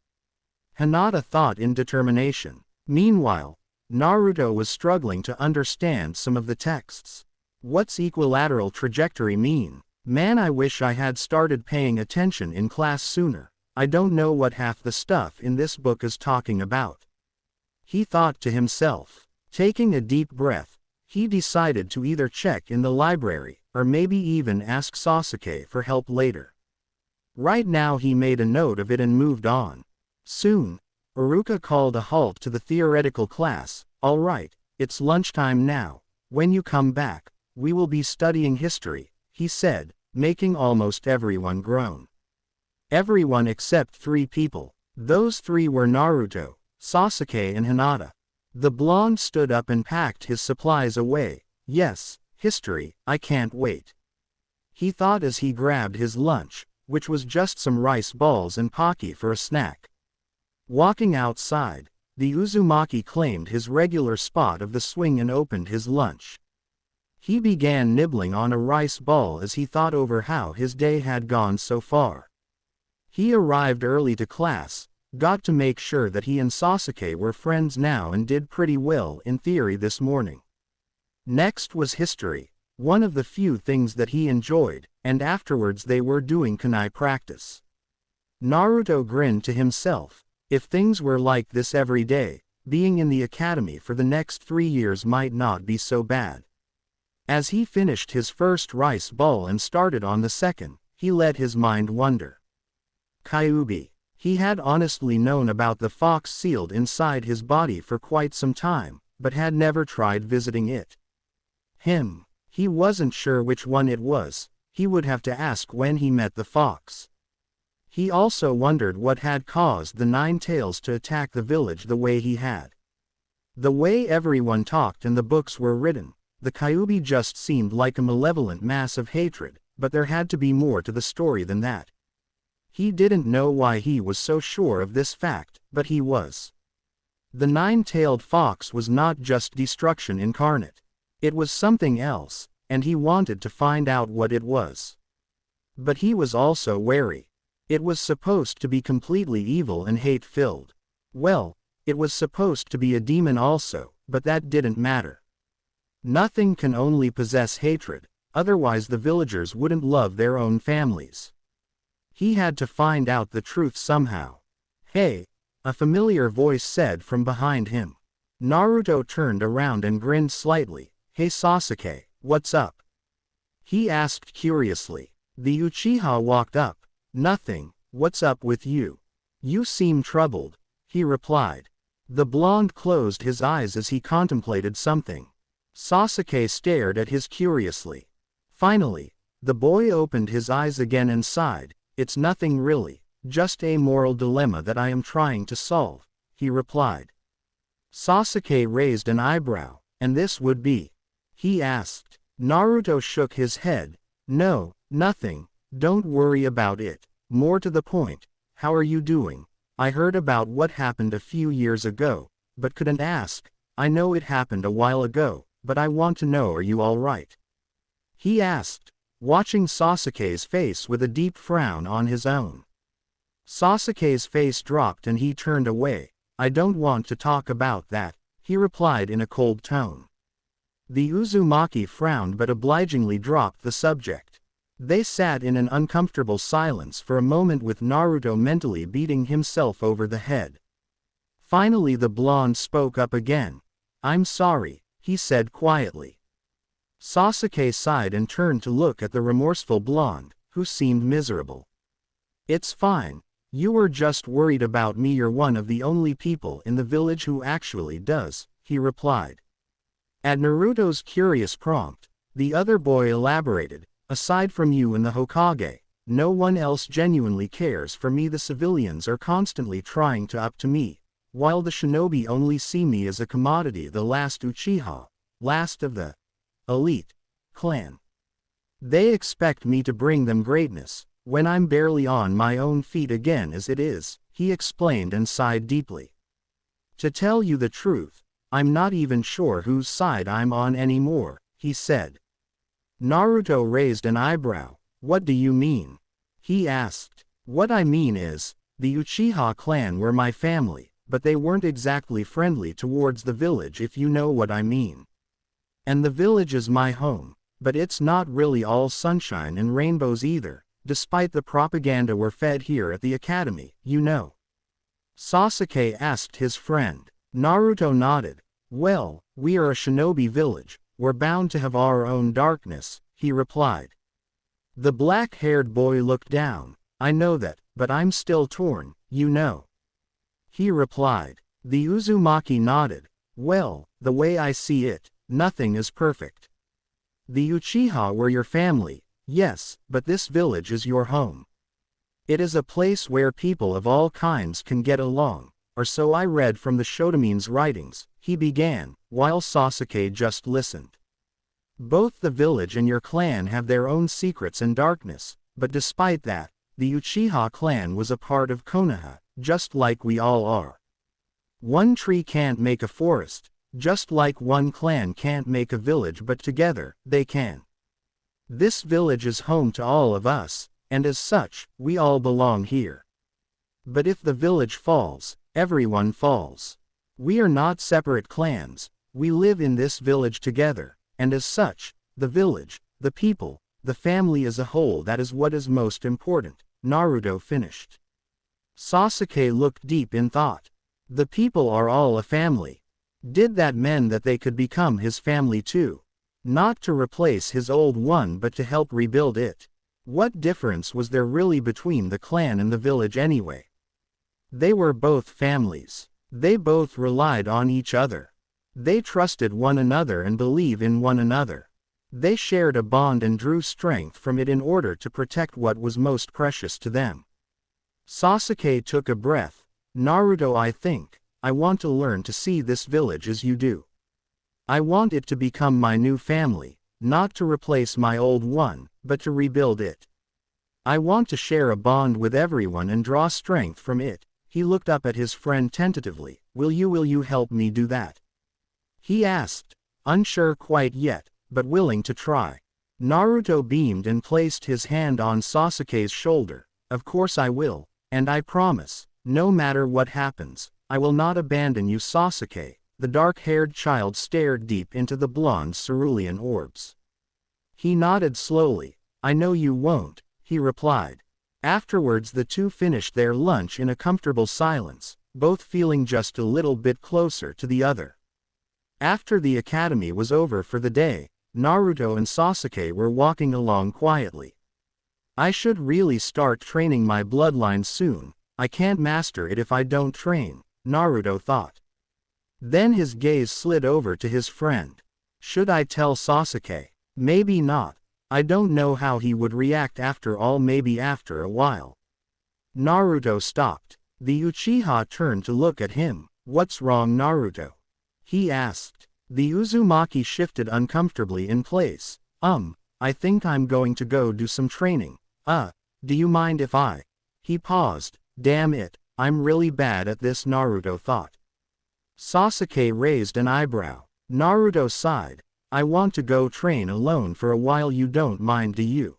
Speaker 1: Hinata thought in determination. Meanwhile, Naruto was struggling to understand some of the texts. "What's equilateral trajectory mean? Man, I wish I had started paying attention in class sooner. I don't know what half the stuff in this book is talking about," he thought to himself. Taking a deep breath, he decided to either check in the library, or maybe even ask Sasuke for help later. Right now he made a note of it and moved on. Soon, Iruka called a halt to the theoretical class. "All right, it's lunchtime now. When you come back, we will be studying history," he said, making almost everyone groan. Everyone except 3 people. Those 3 were Naruto, Sasuke and Hinata. The blonde stood up and packed his supplies away. "Yes, history, I can't wait," he thought as he grabbed his lunch, which was just some rice balls and pocky for a snack. Walking outside, the Uzumaki claimed his regular spot of the swing and opened his lunch. He began nibbling on a rice ball as he thought over how his day had gone so far. He arrived early to class, got to make sure that he and Sasuke were friends now and did pretty well in theory this morning. Next was history, one of the few things that he enjoyed, and afterwards they were doing kunai practice. Naruto grinned to himself. If things were like this every day, being in the academy for the next 3 years might not be so bad. As he finished his first rice ball and started on the second, he let his mind wander. Kyuubi. He had honestly known about the fox sealed inside his body for quite some time, but had never tried visiting it. He wasn't sure which one it was. He would have to ask when he met the fox. He also wondered what had caused the Nine Tails to attack the village the way he had. The way everyone talked and the books were written, the Kyuubi just seemed like a malevolent mass of hatred, but there had to be more to the story than that. He didn't know why he was so sure of this fact, but he was. The nine-tailed fox was not just destruction incarnate. It was something else, and he wanted to find out what it was. But he was also wary. It was supposed to be completely evil and hate-filled. Well, it was supposed to be a demon also, but that didn't matter. Nothing can only possess hatred, otherwise the villagers wouldn't love their own families. He had to find out the truth somehow. "Hey," a familiar voice said from behind him. Naruto turned around and grinned slightly. "Hey Sasuke, what's up?" he asked curiously. The Uchiha walked up. "Nothing, what's up with you? You seem troubled," he replied. The blonde closed his eyes as he contemplated something. Sasuke stared at his curiously. Finally, the boy opened his eyes again and sighed. "It's nothing really, just a moral dilemma that I am trying to solve," he replied. Sasuke raised an eyebrow. "And this would be?" he asked. Naruto shook his head. "No, nothing, don't worry about it. More to the point, how are you doing? I heard about what happened a few years ago, but couldn't ask. I know it happened a while ago, but I want to know, are you all right?" he asked, watching Sasuke's face with a deep frown on his own. Sasuke's face dropped and he turned away. "I don't want to talk about that," he replied in a cold tone. The Uzumaki frowned but obligingly dropped the subject. They sat in an uncomfortable silence for a moment with Naruto mentally beating himself over the head. Finally the blonde spoke up again. "I'm sorry," he said quietly. Sasuke sighed and turned to look at the remorseful blonde, who seemed miserable. "It's fine. You were just worried about me. You're one of the only people in the village who actually does," he replied. At Naruto's curious prompt, the other boy elaborated, "Aside from you and the Hokage, no one else genuinely cares for me. The civilians are constantly trying to up to me, while the shinobi only see me as a commodity, the last Uchiha, last of the elite clan. They expect me to bring them greatness, when I'm barely on my own feet again as it is," he explained and sighed deeply. "To tell you the truth, I'm not even sure whose side I'm on anymore," he said. Naruto raised an eyebrow. "What do you mean?" he asked. "What I mean is, the Uchiha clan were my family, but they weren't exactly friendly towards the village, if you know what I mean. And the village is my home, but it's not really all sunshine and rainbows either, despite the propaganda we're fed here at the academy, you know." Sasuke asked his friend. Naruto nodded. "Well, we are a shinobi village, we're bound to have our own darkness," he replied. The black-haired boy looked down. "I know that, but I'm still torn, you know," he replied. The Uzumaki nodded. "Well, the way I see it, nothing is perfect. The Uchiha were your family, yes, but this village is your home. It is a place where people of all kinds can get along, or so I read from the Shotomin's writings," he began, while Sasuke just listened. "Both the village and your clan have their own secrets and darkness, but despite that, the Uchiha clan was a part of Konoha, just like we all are. One tree can't make a forest, just like one clan can't make a village, but together, they can. This village is home to all of us, and as such, we all belong here. But if the village falls, everyone falls. We are not separate clans, we live in this village together, and as such, the village, the people, the family as a whole, that is what is most important," Naruto finished. Sasuke looked deep in thought. The people are all a family. Did that mean that they could become his family too? Not to replace his old one but to help rebuild it. What difference was there really between the clan and the village anyway? They were both families. They both relied on each other. They trusted one another and believed in one another. They shared a bond and drew strength from it in order to protect what was most precious to them. Sasuke took a breath. Naruto, I want to learn to see this village as you do. I want it to become my new family, not to replace my old one, but to rebuild it. I want to share a bond with everyone and draw strength from it. He looked up at his friend tentatively. Will you help me do that? He asked, unsure quite yet, but willing to try. Naruto beamed and placed his hand on Sasuke's shoulder. Of course I will, and I promise, no matter what happens, I will not abandon you, Sasuke. The dark-haired child stared deep into the blonde cerulean orbs. He nodded slowly. I know you won't, he replied. Afterwards the two finished their lunch in a comfortable silence, both feeling just a little bit closer to the other. After the academy was over for the day, Naruto and Sasuke were walking along quietly. I should really start training my bloodline soon. I can't master it if I don't train, Naruto thought. Then his gaze slid over to his friend. Should I tell Sasuke? Maybe not. I don't know how he would react after all. Maybe after a while. Naruto stopped. The Uchiha turned to look at him. What's wrong, Naruto? He asked. The Uzumaki shifted uncomfortably in place. I think I'm going to go do some training. Do you mind if I? He paused. Damn it, I'm really bad at this, Naruto thought. Sasuke raised an eyebrow. Naruto sighed. I want to go train alone for a while. You don't mind, do you?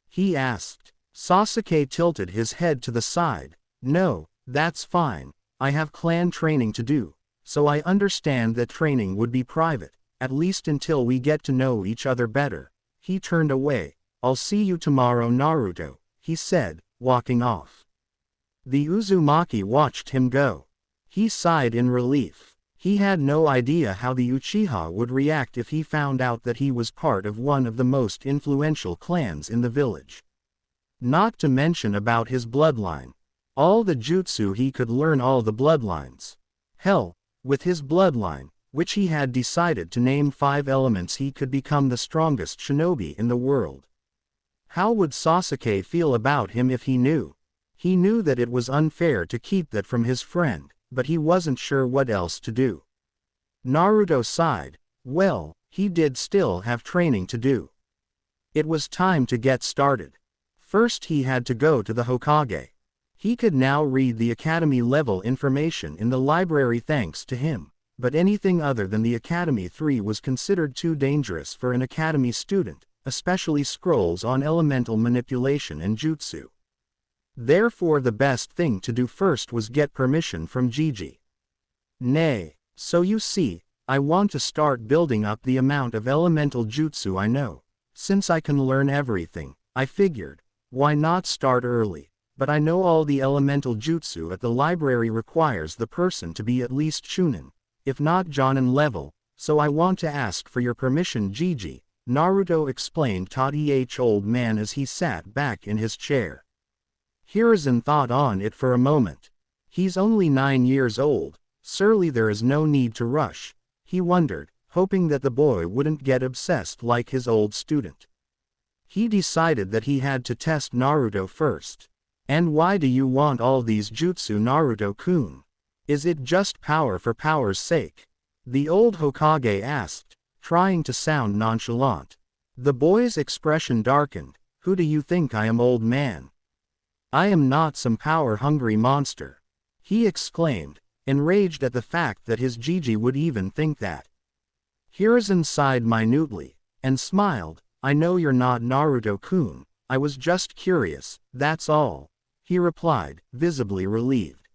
Speaker 1: He asked. Sasuke tilted his head to the side. No, that's fine. I have clan training to do, so I understand that training would be private, at least until we get to know each other better. He turned away. I'll see you tomorrow, Naruto, he said, walking off. The Uzumaki watched him go. He sighed in relief. He had no idea how the Uchiha would react if he found out that he was part of one of the most influential clans in the village. Not to mention about his bloodline. All the jutsu he could learn, all the bloodlines. Hell, with his bloodline, which he had decided to name 5 elements, he could become the strongest shinobi in the world. How would Sasuke feel about him if he knew? He knew that it was unfair to keep that from his friend, but he wasn't sure what else to do. Naruto sighed. Well, he did still have training to do. It was time to get started. First he had to go to the Hokage. He could now read the academy level information in the library thanks to him, but anything other than the Academy 3 was considered too dangerous for an academy student, especially scrolls on elemental manipulation and jutsu. Therefore the best thing to do first was get permission from Gigi. Nay, so you see, I want to start building up the amount of elemental jutsu I know. Since I can learn everything, I figured, why not start early? But I know all the elemental jutsu at the library requires the person to be at least Chunin, if not Jonin level, so I want to ask for your permission, Gigi, Naruto explained to the old man as he sat back in his chair. Hiruzen thought on it for a moment. He's only 9 years old, surely there is no need to rush, he wondered, hoping that the boy wouldn't get obsessed like his old student. He decided that he had to test Naruto first. And why do you want all these jutsu, Naruto-kun? Is it just power for power's sake? The old Hokage asked, trying to sound nonchalant. The boy's expression darkened. Who do you think I am, old man? I am not some power-hungry monster, he exclaimed, enraged at the fact that his Gigi would even think that. Hiruzen sighed minutely, and smiled. I know you're not, Naruto-kun, I was just curious, that's all, he replied, visibly relieved.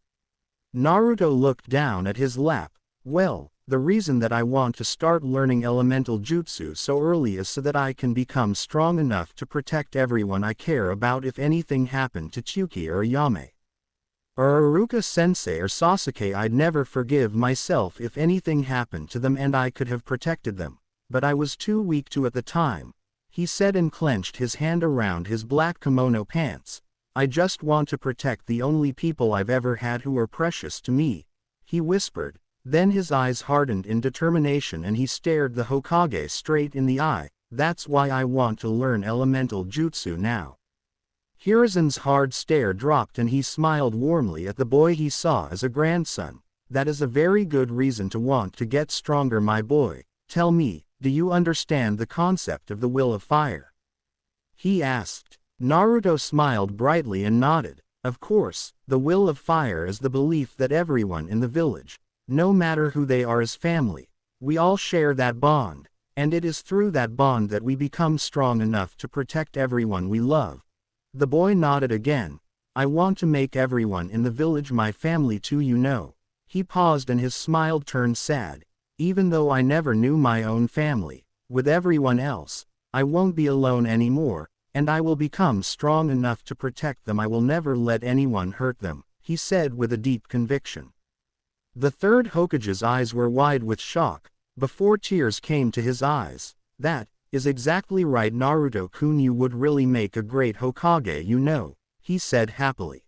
Speaker 1: Naruto looked down at his lap. Well, the reason that I want to start learning elemental jutsu so early is so that I can become strong enough to protect everyone I care about if anything happened to Tsuki or Yame. Or Iruka-sensei or Sasuke. I'd never forgive myself if anything happened to them and I could have protected them, but I was too weak to at the time, he said and clenched his hand around his black kimono pants. I just want to protect the only people I've ever had who are precious to me, he whispered. Then his eyes hardened in determination and he stared the Hokage straight in the eye. That's why I want to learn elemental jutsu now. Hiruzen's hard stare dropped and he smiled warmly at the boy he saw as a grandson. That is a very good reason to want to get stronger, my boy. Tell me, do you understand the concept of the will of fire? He asked. Naruto smiled brightly and nodded. Of course, the will of fire is the belief that everyone in the village, no matter who they are, is family. We all share that bond, and it is through that bond that we become strong enough to protect everyone we love. The boy nodded again. I want to make everyone in the village my family too, you know. He paused and his smile turned sad. Even though I never knew my own family, with everyone else, I won't be alone anymore, and I will become strong enough to protect them. I will never let anyone hurt them, he said with a deep conviction. The third Hokage's eyes were wide with shock, before tears came to his eyes. That is exactly right, Naruto-kun, you would really make a great Hokage, you know, he said happily.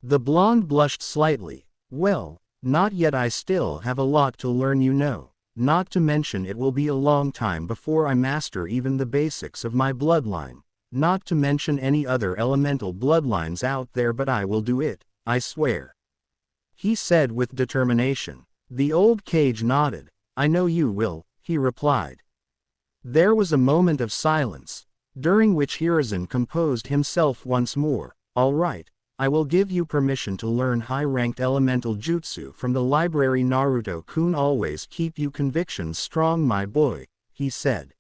Speaker 1: The blonde blushed slightly. Well, not yet, I still have a lot to learn, you know, not to mention it will be a long time before I master even the basics of my bloodline, not to mention any other elemental bloodlines out there, but I will do it, I swear, he said with determination. The old Kage nodded. I know you will, he replied. There was a moment of silence, during which Hiruzen composed himself once more. All right, I will give you permission to learn high-ranked elemental jutsu from the library. Naruto-kun, always keep your convictions strong, my boy, he said.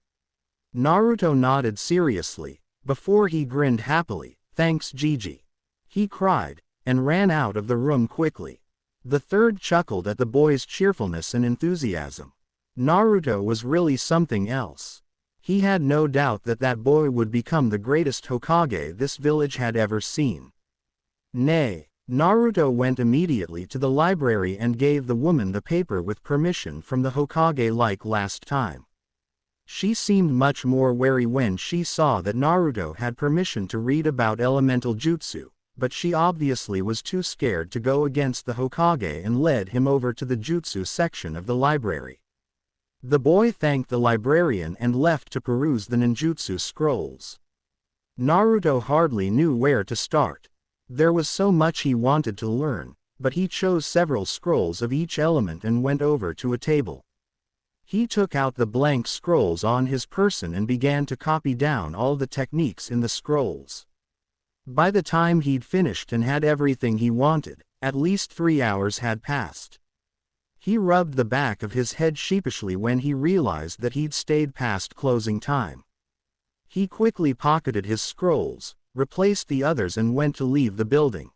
Speaker 1: Naruto nodded seriously, before he grinned happily. Thanks, Gigi, he cried, and ran out of the room quickly. The third chuckled at the boy's cheerfulness and enthusiasm. Naruto was really something else. He had no doubt that that boy would become the greatest Hokage this village had ever seen. Nay, Naruto went immediately to the library and gave the woman the paper with permission from the Hokage like last time. She seemed much more wary when she saw that Naruto had permission to read about elemental jutsu, but she obviously was too scared to go against the Hokage and led him over to the jutsu section of the library. The boy thanked the librarian and left to peruse the ninjutsu scrolls. Naruto hardly knew where to start. There was so much he wanted to learn, but he chose several scrolls of each element and went over to a table. He took out the blank scrolls on his person and began to copy down all the techniques in the scrolls. By the time he'd finished and had everything he wanted, at least 3 hours had passed. He rubbed the back of his head sheepishly when he realized that he'd stayed past closing time. He quickly pocketed his scrolls, replaced the others and went to leave the building.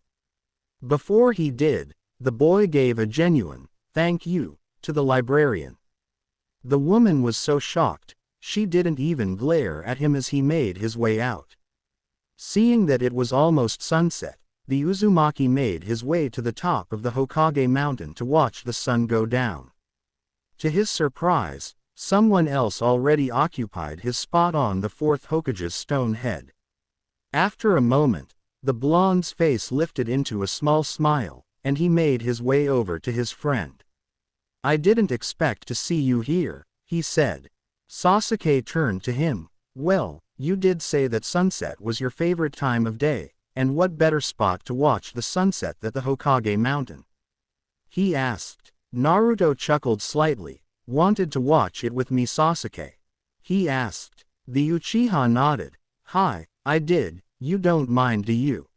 Speaker 1: Before he did, the boy gave a genuine, "Thank you," to the librarian. The woman was so shocked, she didn't even glare at him as he made his way out. Seeing that it was almost sunset, the Uzumaki made his way to the top of the Hokage mountain to watch the sun go down. To his surprise, someone else already occupied his spot on the fourth Hokage's stone head. After a moment, the blonde's face lifted into a small smile, and he made his way over to his friend. I didn't expect to see you here, he said. Sasuke turned to him. Well, you did say that sunset was your favorite time of day, and what better spot to watch the sunset than the Hokage mountain? He asked. Naruto chuckled slightly. Wanted to watch it with me, Sasuke? He asked. The Uchiha nodded. Hi, I did. You don't mind, do you?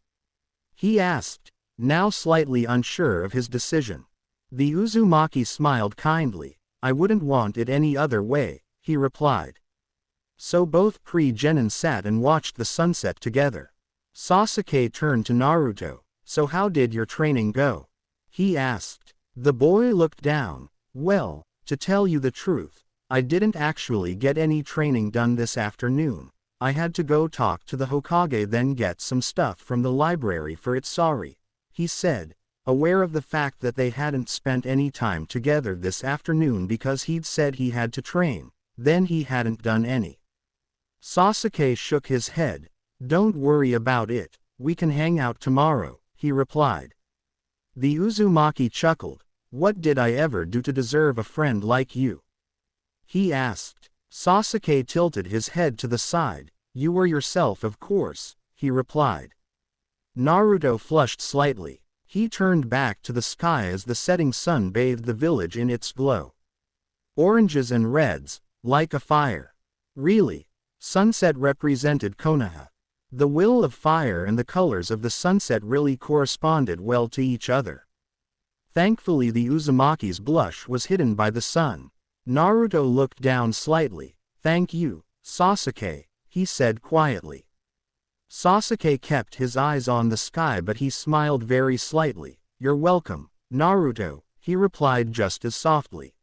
Speaker 1: He asked, now slightly unsure of his decision. The Uzumaki smiled kindly. I wouldn't want it any other way, he replied. So both Pri-Genin sat and watched the sunset together. Sasuke turned to Naruto. So how did your training go? He asked. The boy looked down. Well, to tell you the truth, I didn't actually get any training done this afternoon. I had to go talk to the Hokage, then get some stuff from the library for it. Sorry, he said, aware of the fact that they hadn't spent any time together this afternoon because he'd said he had to train, then he hadn't done any. Sasuke shook his head. Don't worry about it, we can hang out tomorrow, he replied. The Uzumaki chuckled. What did I ever do to deserve a friend like you? He asked. Sasuke tilted his head to the side. You were yourself, of course, he replied. Naruto flushed slightly. He turned back to the sky as the setting sun bathed the village in its glow. Oranges and reds, like a fire. Really? Sunset represented Konoha. The will of fire and the colors of the sunset really corresponded well to each other. Thankfully the Uzumaki's blush was hidden by the sun. Naruto looked down slightly. Thank you, Sasuke, he said quietly. Sasuke kept his eyes on the sky but he smiled very slightly. You're welcome, Naruto, he replied just as softly.